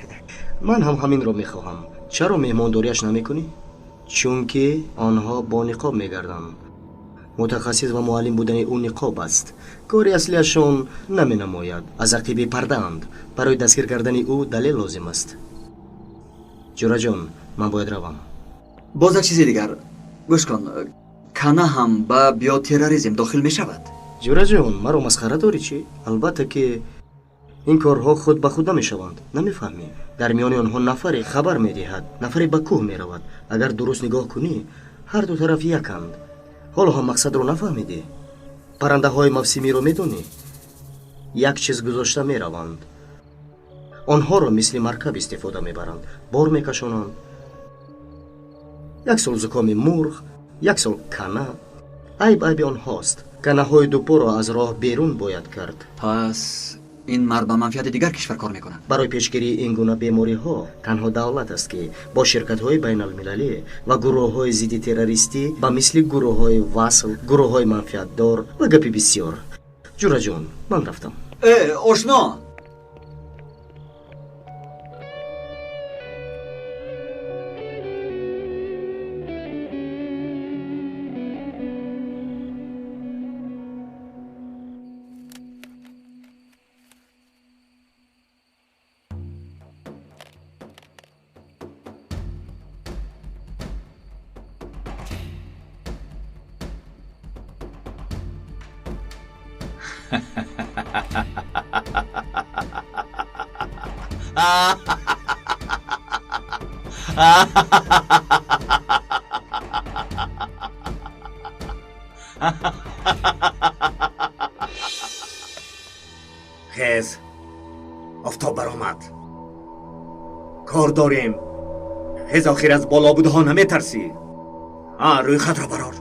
من هم همین را میخواهم. چرا مهمانداریش نمیکنی؟ چون که آنها با نقاب میگردند. متخصص و معلم بودن او نقاب است. کاری اصلیشان نمی نماید. از عقیب پرده‌اند. برای دستگیر کردن او دلیل لازم است. جورا جان، من باید روم. باز یک چیزی دیگر. گوش کن. کانا هم با بیوتروریسم داخل می شود. جورا جان، مرا مسخره داری چی؟ البته که این کارها خود به خود نمی شوند. نمیفهمی؟ در میان آنها نفری خبر می دهد، نفری به کوه می رود. اگر درست نگاه کنی هر دو طرف یکند. حالا هم مقصد رو نفهمیدی؟ پرنده های موسمی رو میدونی؟ یک چیز گذاشته می روند. آنها رو مثل مرکب استفاده می برند. بار می کشانند. یک سال زکام مرغ، یک سال کنه. عیب آنهاست. کنه های دو پا را از راه بیرون باید کرد. پس این مرد با منفعت دیگر کشور کار میکنه. برای پیشگیری این گونه بیماری ها تنها دولت است که با شرکت های بین المللی و گروه های ضد تروریستی با مثل گروه های وصل، گروه های منفعت دار و گپی بسیار. جورا جان، من رفتم. آشنا. خیز آفتاب برآمد. کار داریم. خیز آخر از بالا بوده ها نمیترسی؟ روی خط را برار.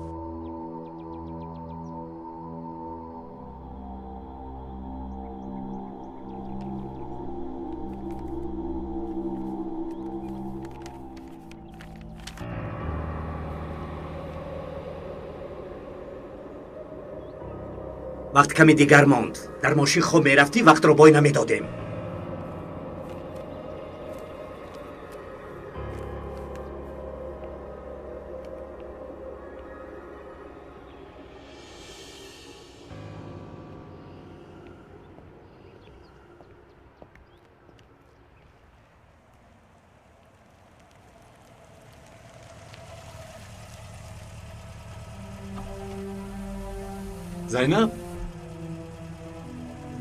وقت کمی دیگر ماند. در ماشین خوب میرفتی وقت رو بای نمیدادیم. زینب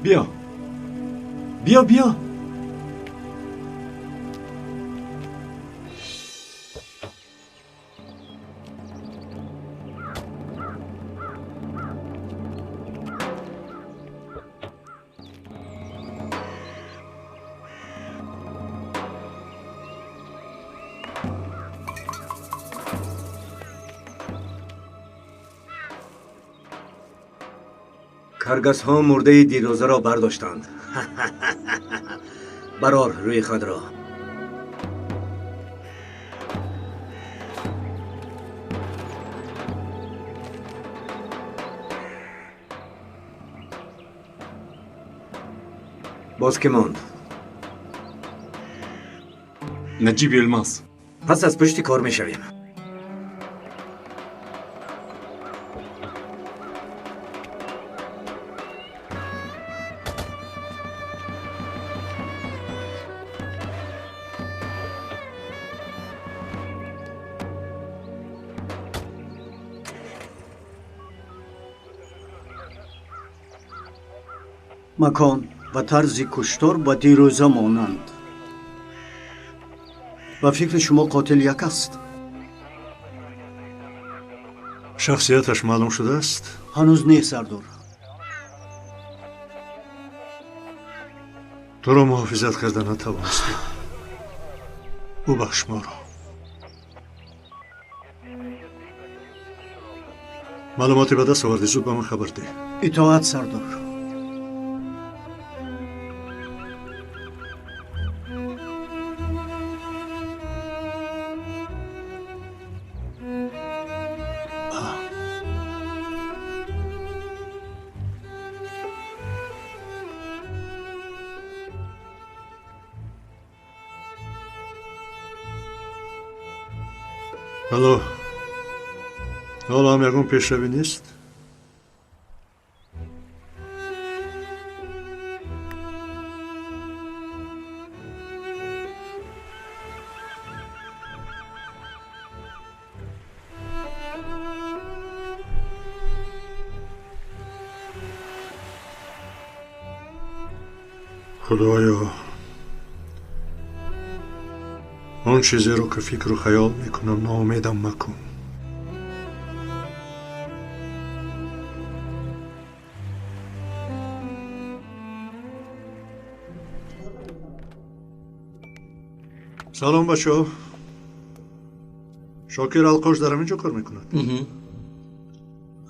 بیا بیا بیا. کرگس ها مرده دیروزه را برداشتند. برار روی خود را. باز که ماند؟ نجیب الماس. پس از پشت کار می شویم. مکان و طرز کشتار با دیروزه مانند. و فکر شما قاتل یک است؟ شخصیتش معلوم شده است؟ هنوز نیست سردار. تو را محافظت کردن نتوانستیم. ببخش ما را. معلوماتی به دست آوردی، زود به من خبر ده. اطاعت سردار. حالا هم یکون پیشروی نیست؟ خدایا آن چیزی رو که فکر و خیال میکنم ناامیدم مکن. سلام بچه ها. شاکر القاش در همینجا کار میکند؟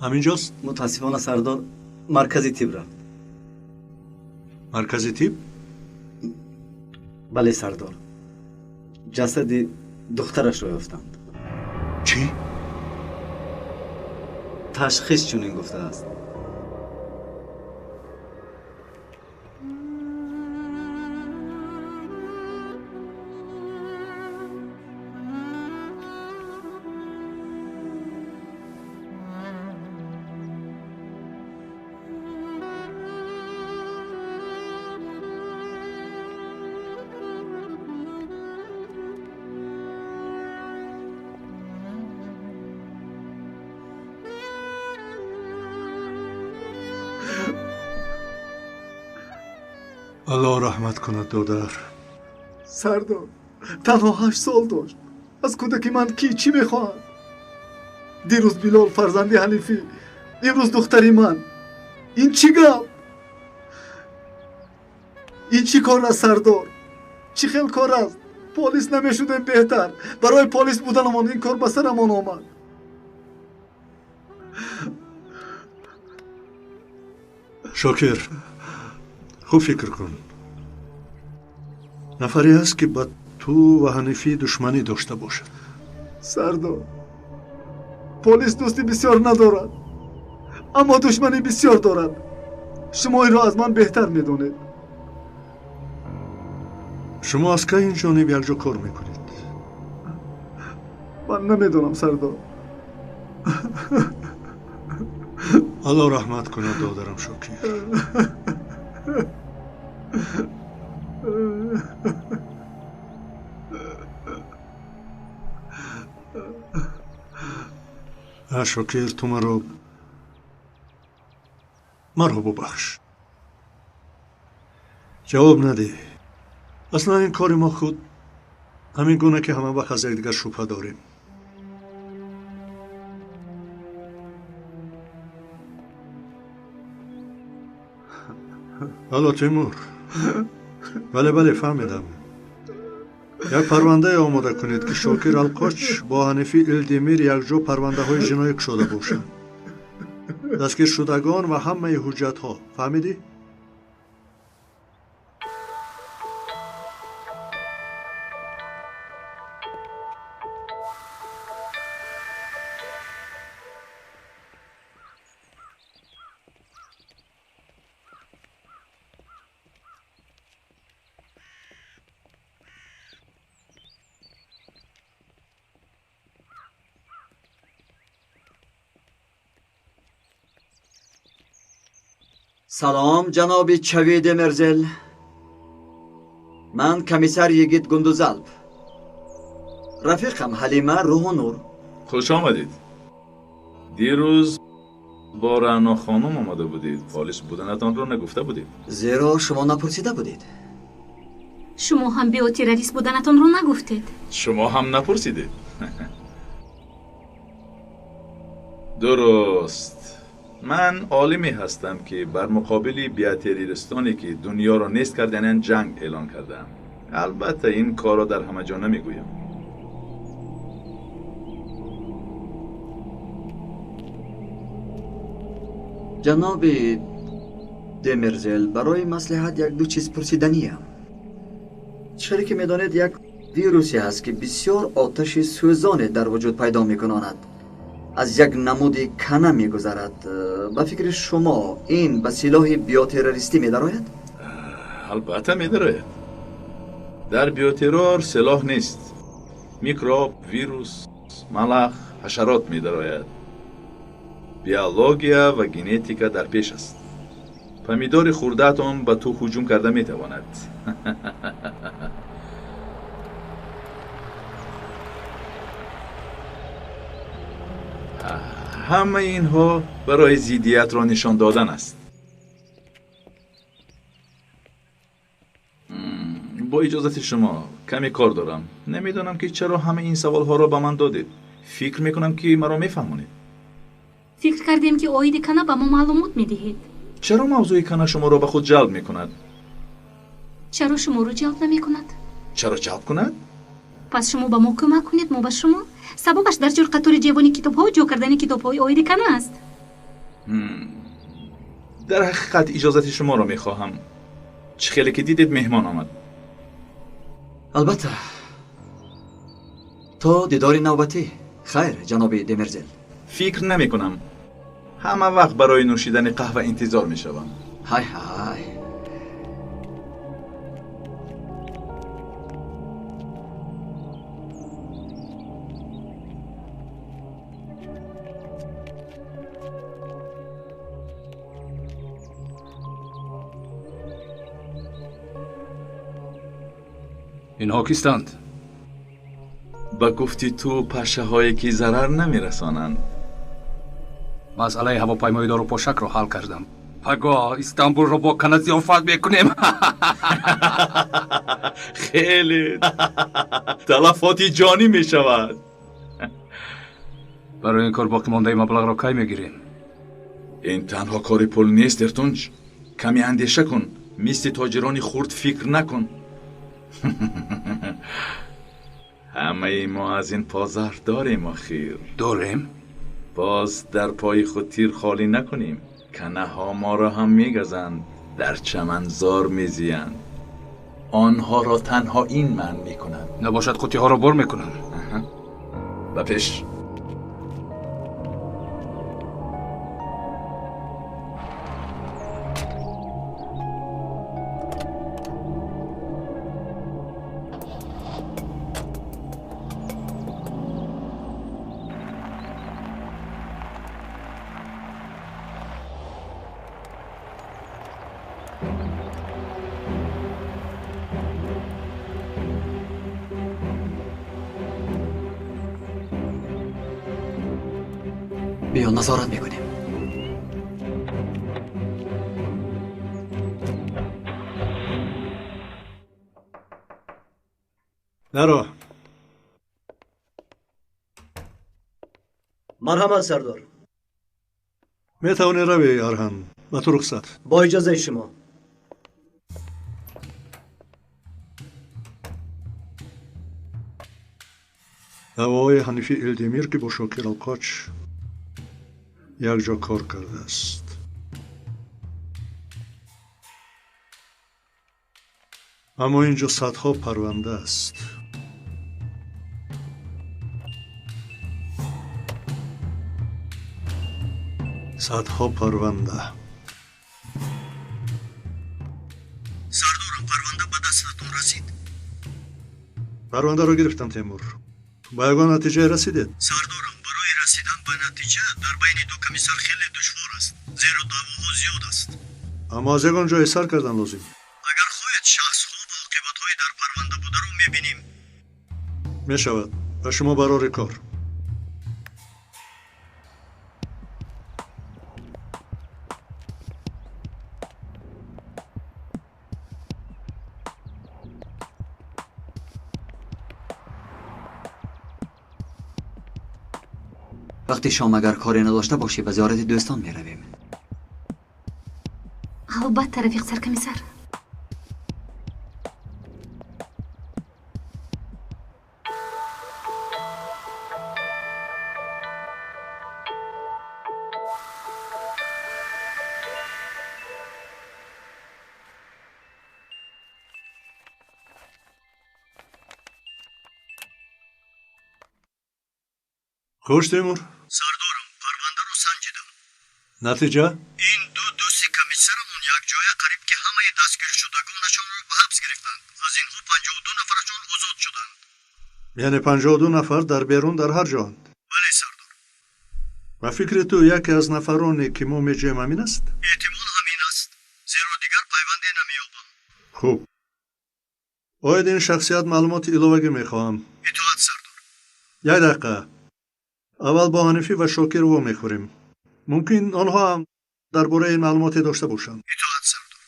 همینجاست؟ متاسفانه سردار مرکزی تیب رفت. مرکزی تیب؟ بله سردار. جسد دخترش رو یافتند. چی؟ تشخیص چنین گفته است. الله رحمت کند دادر. سردار تنها 8 سال داشت. از کودکی من کی چی میخواهد؟ دیروز بلال فرزندی حنیفی، امروز دختری من. این چی گپ؟ این چی کار است سردار؟ چی خیل کار است؟ پلیس نمیشدیم بهتر. برای پلیس بودنمان این کار به سرمان آمد. شاکر خوب فکر کن. نفری هست که با تو و حنیفی دشمنی داشته باشد. سردار پلیس دوستی بسیار ندارد، اما دشمنی بسیار دارد. شما این را از من بهتر میدونید. شما از که این جانب یک جا کار میکنید؟ من نمیدونم سردار. الله رحمت کند دادرم شاکر. شاکر تو مرا ببخش. جواب نده. اصلا این کار ما خود همین گونه که همه وقت از یکدیگر شبهه داریم. حالا تیمور. بله فهمیدم. یک پرونده آماده کنید که شاکر القاچ با حنیفی الدمیر یک جا پرونده های جنایی شده باشند. دستگیر شدگان و همه حجت ها. فهمیدی؟ سلام جناب چوید مرزل. من کمیسر یگید گندوزالب. رفیقم حلیمه روح و نور. خوش آمدید. دیروز با رعنا خانم آمده بودید. پلیس بودنتان رو نگفته بودید. زیرا شما نپرسیده بودید. شما هم بیو تروریست بودنتان رو نگفتید. شما هم نپرسیدید. درست. من عالمی هستم که بر مقابل بیاتریستانی که دنیا را نیست کردن جنگ اعلان کردم. البته این کار را در همه جا نمیگویم. جناب دمرزل، برای مصلحت یک دو چیز پرسیدنیم. چرا که میدانید یک ویروسی هست که بسیار آتش سوزان در وجود پیدا میکناند. از یک نمود کنه میگذرد. به فکر شما این به سلاح بیوتروریستی میدراید؟ البته میدراید. در بیوترور سلاح نیست. میکروب، ویروس، ملخ، حشرات میدراید. بیولوژیا و ژنتیکا در پیش است. پمیدار خورده‌تان به تو هجوم کرده میتواند. همه اینها برای ضدیت را نشان دادن است. با اجازت شما کمی کار دارم. نمیدانم که چرا همه این سوال ها را به من دادید. فکر میکنم که مرا میفهمونید. فکر کردیم که اوید کنه به ما معلومات میدهید. چرا موضوع کنه شما را به خود جلب میکند؟ چرا شما رو جلب نمیکند؟ چرا جلب کند؟ پس شما به ما کمک کنید، ما به شما. سببش در جور قطور جوانی کتاب ها و جو کردن کتاب های اوید کنه است. در حقیقت اجازت شما را میخواهم. چه خیلی که دیدید مهمان آمد. البته تا دیدار نوبتی. خیر جناب دمرزل. فکر نمی کنم. همه وقت برای نوشیدن قهوه انتظار می شوم. های های. اینها کیستند؟ با گفتی تو پشه هایی که ضرر نمی رسانند. مسئله هواپیمای دار و پاشک رو حل کردم. پگاه استانبول رو با کنه ضیافت میکنیم. خیلی تلفاتی جانی می شود. برای این کار باقی مانده مبلغ را کی میگیریم؟ این تنها کاری پول نیست ارتونج. کمی اندیشه کن. مثل تاجرانی خورد فکر نکن. همه ما از این پازر داریم آخیر. داریم؟ باز در پای خود تیر خالی نکنیم. کنه ها ما را هم میگزند، در چمنزار میزیند. آنها را تنها این من میکنند. نباشد قوطی ها را بر میکنند. و پیش. بیا نظارت میکنیم. نرو. مرحمت سردار. میتونی روی ارهن. با تو رخصت. با اجازه شما. آقای حنیفی الدمیر که با شاکر القاچ як ҷо кор кардааст. аммо ин ҷо садҳо парванда аст. садҳо парванда. сардорам, парванда ба дастатон расид. парвандаро гирифтам, Темур. ба ягон натиҷае расидед? сардорам, барои расидан ба натиҷа дар байни ду комиссар хеле душвор аст, зеро даъвоҳо зиёд аст. аммо аз ягон ҷое сар кардан лозим. агар хоҳед шахсҳо ва оқибатҳои дар парванда бударо мебинем. мешавад. ба шумо барори кор. وقتی شام اگر کاری نداشته باشی به زیارت دوستان می رویم. البته رفیق سرکمیسر. خوش تیمور. سردارم، پرونده رو سنجیدم. نتیجه؟ این دو دوستی کمیسرمون یک جای قریب که همه دستگیر شدگانشان رو به حبس گرفتند. از اینها 52 نفرشان آزاد شدند. یعنی 52 نفر در بیرون در هر جاند؟ بله سردار. و فکر تو یکی از نفرانی که ما میجویم همین است؟ احتمال همین است. زیرا دیگر پیوندی نمییابم. خوب. باید این شخصیت معلومات علاوگی میخواهم. اطاعت سردار. یک دقیقه. اول با حنیفی و شاکر رو میخوریم. ممکن آنها هم درباره این معلوماتی داشته باشند. اطاعت سردار.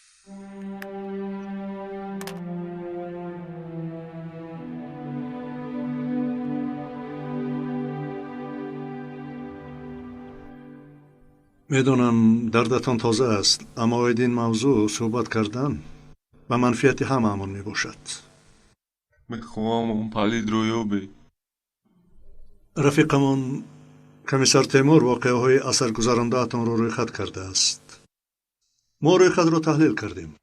میدونم دردتان تازه است، اما باید این موضوع صحبت کردن به منفیت هممون میباشد. میخوام اون پلید رویابی. رفیقمون کمیسر تیمور واقعه های اثر گذرانده اتان رو روی خط کرده است. ما روی خط رو تحلیل کردیم.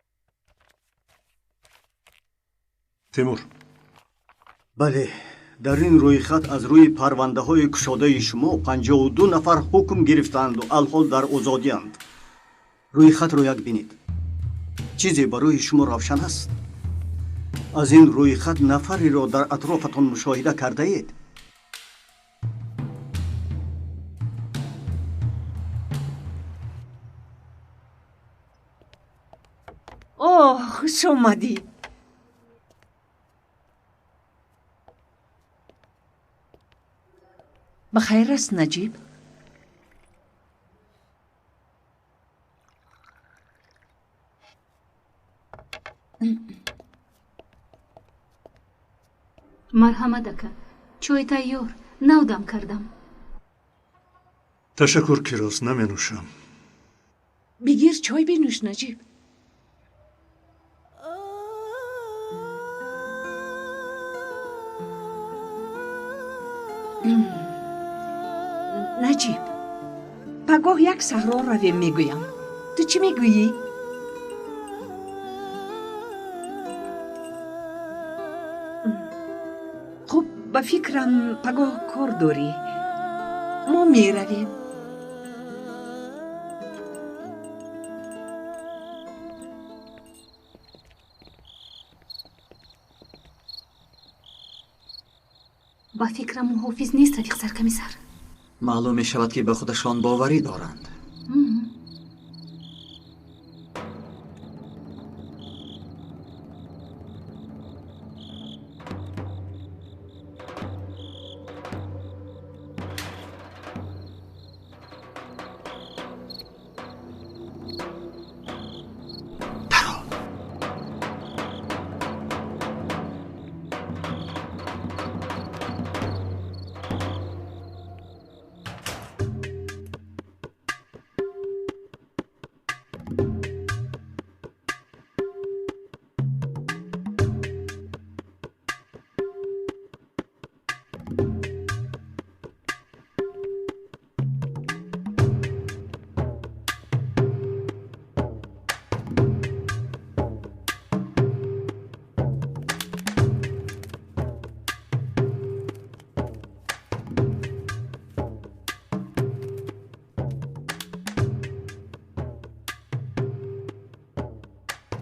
تیمور. بله، در این روی خط از روی پرونده های کشاده شما 52 نفر حکم گرفتند و الحال در آزادی اند. روی خط رو یک بینید. چیزی برای شما روشن است. از این روی خط نفری را در اطرافتان مشاهده کرده اید. اوه، خوش اومدی. بخیر است نجیب؟ مرحمت دکه. چوی تیار. نودم کردم. تشکر کیروز، نمی نوشم. بگیر چای بنوش نجیب. نجیب، پگاه یک صحرا رویم میگویم. تو چی میگویی؟ خب به فکرم پگاه کار داری. ما میرویم. با فکرم محافظ نیست رفیق سرکمیسر. معلوم می شود که به خودشان باوری دارند.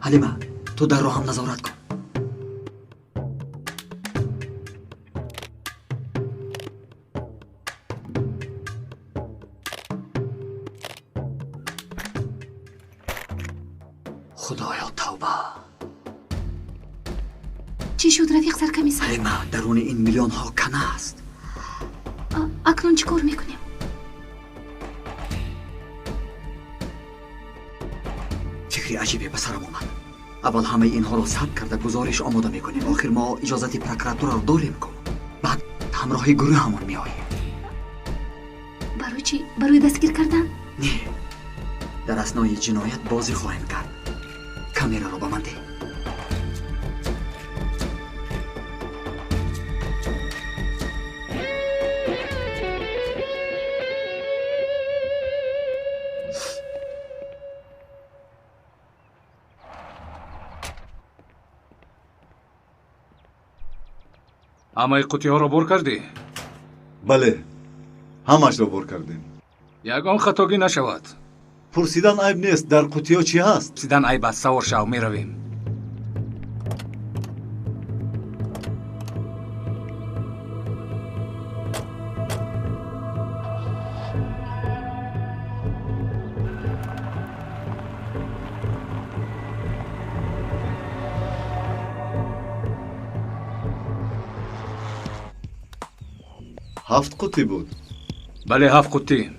حلیمه تو در رو هم نظارت کن. خدایا توبه. چی شد رفیق سرکمیسر؟ حلیمه درون این میلیون ها کنه است. اکنون چی کار میکنیم؟ فکری عجیبی به سرم اومد. اول همه اینها را ثبت کرده گزارش آماده میکنیم. آخر ما اجازت پروکراتور را داریم کن. بعد همراه گروه همون میاییم. برای چی؟ برای دستگیر کردن؟ نه، در اثنای جنایت بازی خواهیم کرد. کامیرا رو به من ده. همه قوطی ها را بر کردی؟ بله، همش را بر کردیم. یگان خطاگی نشود. پرسیدن عیب نیست. در قوطی ها چی هست؟ پرسیدن عیب است. سوار شو می رویم. هفت قوطی بود. بله 7 قوطی.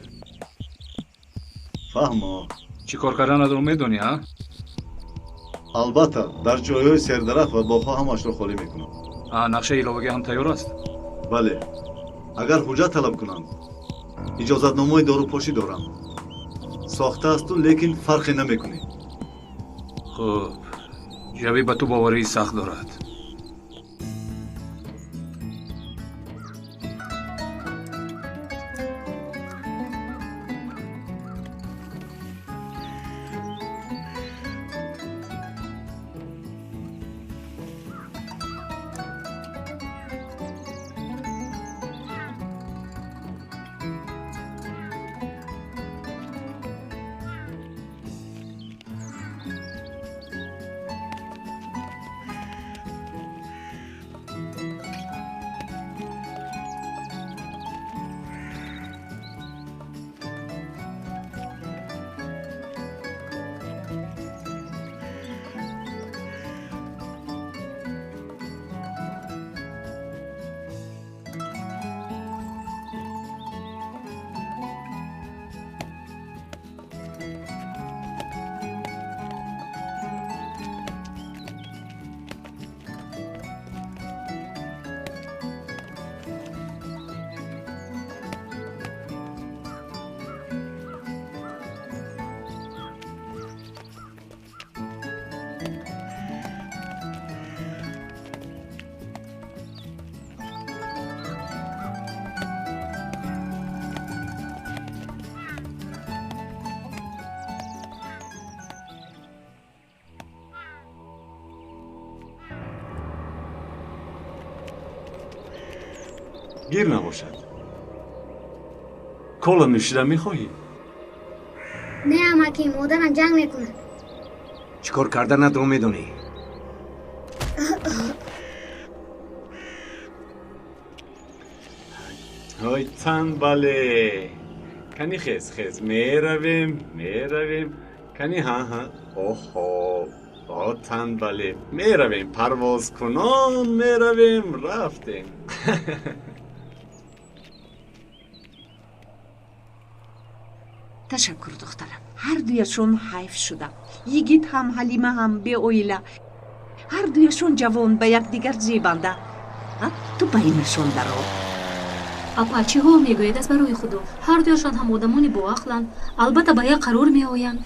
فهمو. چی کار کردن رو میدونی ها؟ البته در جایهای سردرخت و باغ‌ها همش را خالی میکنم. نقشه ایلاوگی هم تیار است؟ بله. اگر حجت طلب کنند اجازتنامه داروپاشی دارم. ساخته است لیکن فرقی نمیکنه. خب جوی به تو باوری سخت دارد. گیر نباشد. کولا نوشیدن میخواهی؟ نه امکی، مادرم جنگ میکنه. چیکار کردن رو میدونی؟ های تنبله. کنی خز میرویم کنی ها اوهو با تنبله میرویم پرواز کنان میرویم رفتیم. تشکر دخترم. هر دویشون حیف شدم. یگیت هم حلیمه هم به اویله. هر دویشون جوان به یک دیگر زیبنده. تو بینشون درو. اپاچی ها میگوید از برای خدا هر دویشان هم آدمانی با عقلند. البته به یک قرار می آیند.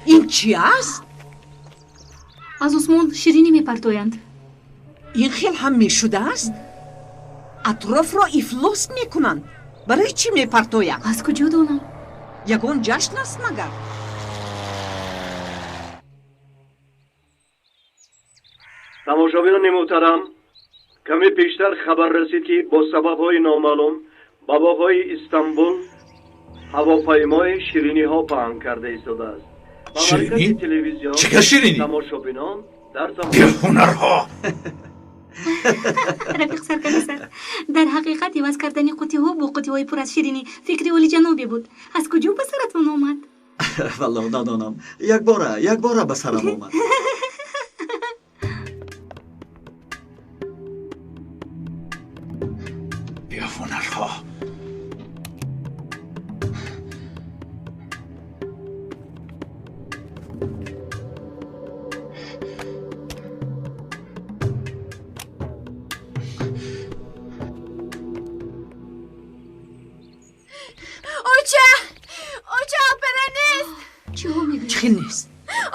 این چی است؟ از عثمان شیرینی می پرتویند. این خیل هم می شده است؟ اطراف را افلاس می کنند. برای چی می پرتویند؟ از کجا دانم؟ یگان جشن است مگر؟ تماشابینان محترم، کمی پیشتر خبر رسید که با سبب‌های نامعلوم به باغ‌های استانبول ҳавопаймои шириниҳо паҳн карда истодааст. ба маркази телевизион чига ширинӣ? тамошобинон дар беҳунарҳо. рафиқ саркамисар, дар ҳақиқат иваз кардани қутиҳо бо қутиҳои пур аз ширинӣ фикри олиҷанобе буд. Аз куҷо ба саратон омад? валло надонам. як бора ба сарам омад. беҳунарҳо. اوچه آپره نیست. چی ها میگوی؟ چی نیست؟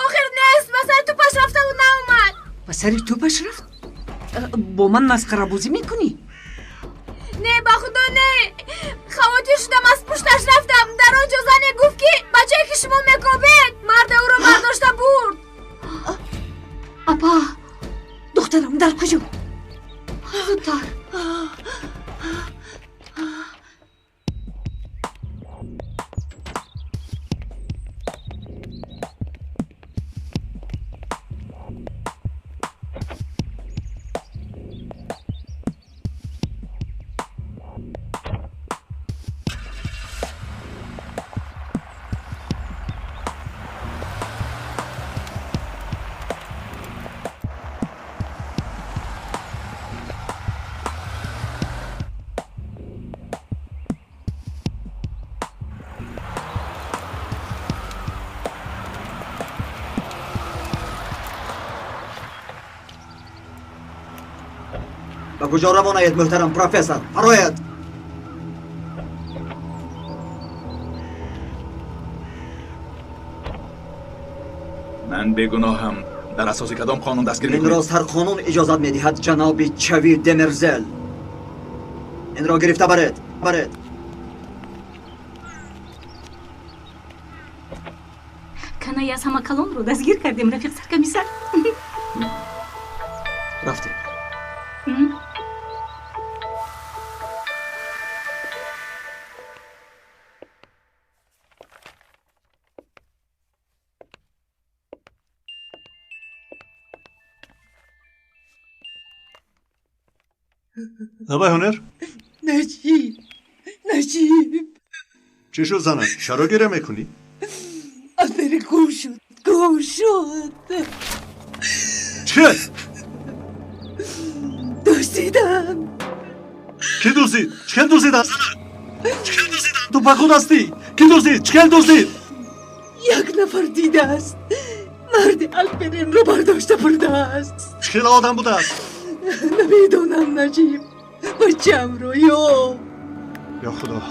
آخر نیست. مثلا توپش رفته و ناومد. و سری توپش رفت؟ با من مسخره بازی میکنی؟ نه با خدا نه. خواتی شدم از پشتش رفتم. در آنجا زنی گفت که بچه که شما میکوبید مرد او رو برداشته برد. اپا دخترم در کجا؟ زودتر. به کجا روان آید محترم پروفسور؟ فرایت. من بیگناهم. در اساس کدام قانون دستگیر این میکنید؟ را سر قانون اجازت میدهد جناب چویر دمرزل. این را گرفته برید. کنایی از همه کلان رو دستگیر کردیم رفیق سرکمیسر. رفتیم. آقای هنر؟ نجیب چی شد زنم؟ چرا گیره میکنی؟ البته گم شد چه؟ دزدیدم. کی دزدید؟ چکل دزدیدن زنم؟ چکل دزدیدن؟ تو پخود هستی؟ کی دزدید؟ چکل دزدید؟ یک نفر دیده است. مرد الپرین رو برداشته برده است. چکل آدم بوده است؟ نمیدونم نجیب. بچم رو یا خدا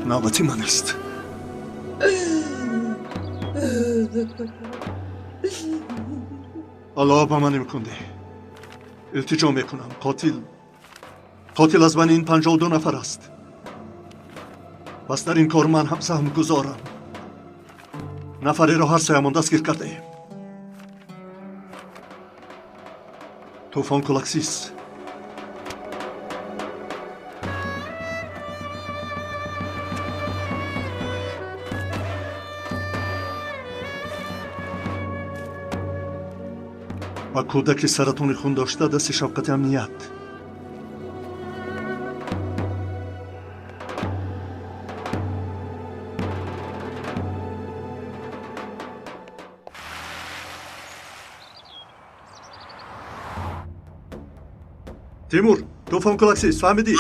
نوبتی من است. الله با من میکنده. التجا میکنم. قاتل از بین این 52 نفر است. پس در این کار من هم سهم گذارم. نفری را هر سهمان دستگیر کرده ایم. طوفان کلاکسیس. و کودک سرطان خون داشته دست شفقت امنیت. تیمور، طوفان کلاکسیس فهمیدی؟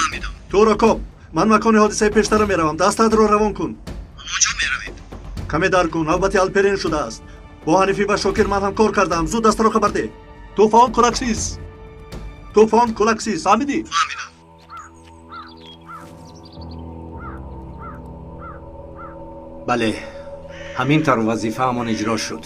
تو راکاب، من مکان حادثه پیشتر میروم. دستت رو روان کن. کجا میروید؟ کمی در کن. نوبت الپرین شده است. با حنیفی و شاکر من هم کار کردم. زود دست رو خبر ده. طوفان کلاکسیس فهمیدی؟ فهمیدم. بله، همینطور وظیفه همان اجرا شد.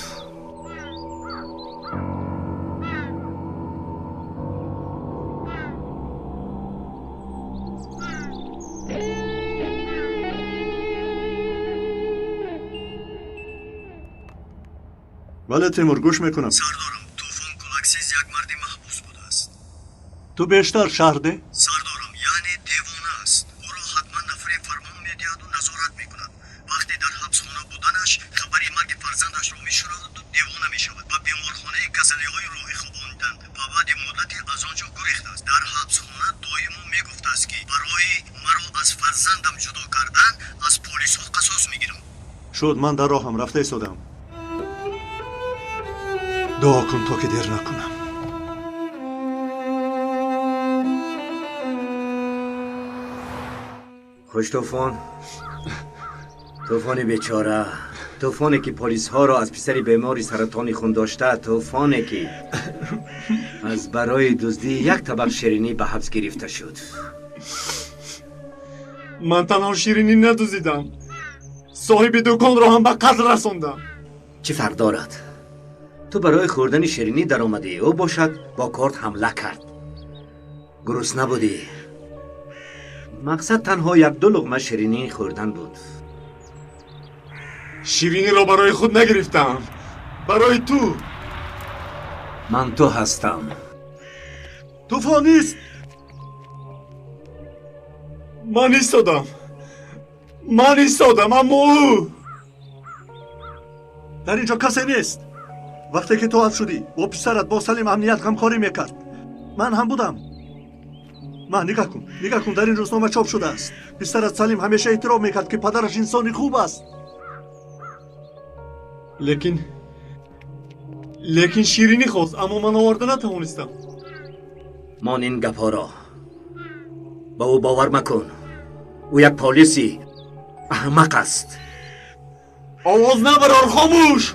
بله تیمور، گوش میکنم. سردارم، طوفان کلاکسیس یک مرد محبوس بوده است. تو بیشتر شهر ده؟ سردارم، یعنی دیوانه است. او را حتما نفری فرمان میدهد و نظارت میکند. وقتی کسلی‌های روحی خواباندند و بعد مدتی از آنجا گریخته است. در حبسخانه دائما میگفته است که برای مرا از فرزندم جدا کردن از پلیس‌ها قصاص میگیرم. شد من در راهم رفته ایستادم. دعا کن تا که دیر نکنم. خوش طوفان بیچاره، طوفانی که پلیس ها را از پسر بیماری سرطانی خون داشته، طوفانی که از برای دزدی یک طبق شیرینی به حبس گرفته شد. من تنها شیرینی ندزدیدم، صاحب دکان را هم به قتل رساندم. چه فرق دارد؟ تو برای خوردن شیرینی در آمدی، او باشد با کارت حمله کرد. گرسنه بودی، مقصد تنها یک دو لقمه شیرینی خوردن بود. شیرینی را برای خود نگرفتم، برای تو. من تو هستم. طوفان نیست. من ایستادم اما او در اینجا کسی نیست. وقتی که تو حل شدی با پسرت با سلیم امنیت غمخواری میکرد، من هم بودم. نگاه کن در این روزنامه چاپ شده است. پسرت سلیم همیشه اعتراف میکرد که پدرش انسانی خوب است. لیکن شیرینی خواست اما من آورده نتوانستم. من این گپا را با او باور مکن. او یک پلیسی احمق است. آواز نبرار، خاموش.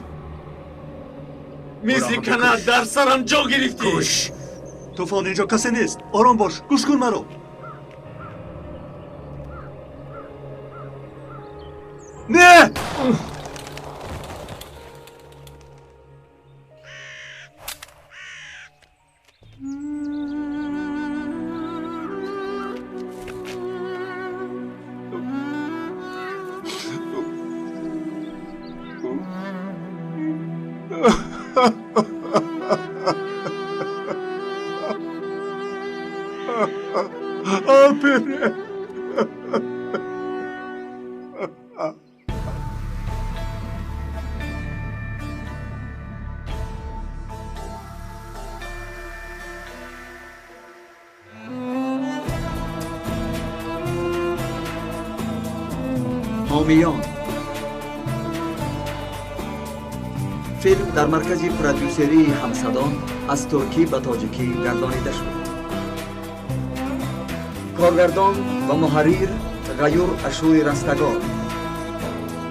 میزی کنه در سرم جا گرفتی. کوش. طوفان اینجا کسی نیست. آرام باش، گوش کن مرا. نه! حامیان فیلم در مرکز پرودیوسری همصدان از ترکی به تاجیکی گردانیده شد. کارگردان و محرر غیور اشوری رستگار،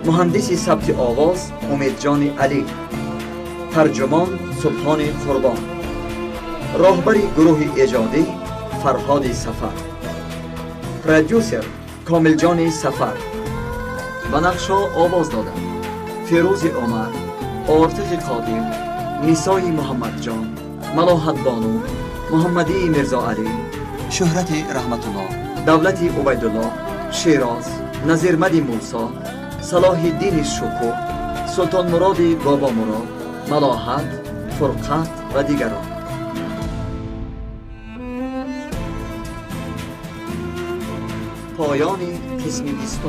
مهندس ثبت آواز امید جان علی، ترجمان سبحان قربان، راهبر گروه ایجادی فرهاد سفر، پرودیوسر کامل جان سفر. به نقشا آواز دادن فیروز عمر، آرتق قادم، نیسای محمد جان، ملاحت بانو، محمدی مرزا علی، شهرت رحمت الله، دولت عبیدالله، شیراز، نظیر مدی موسی، صلاح الدین شکوه، سلطان مراد بابا مراد، ملاحت، فرقت و دیگران. پایان قسم 20.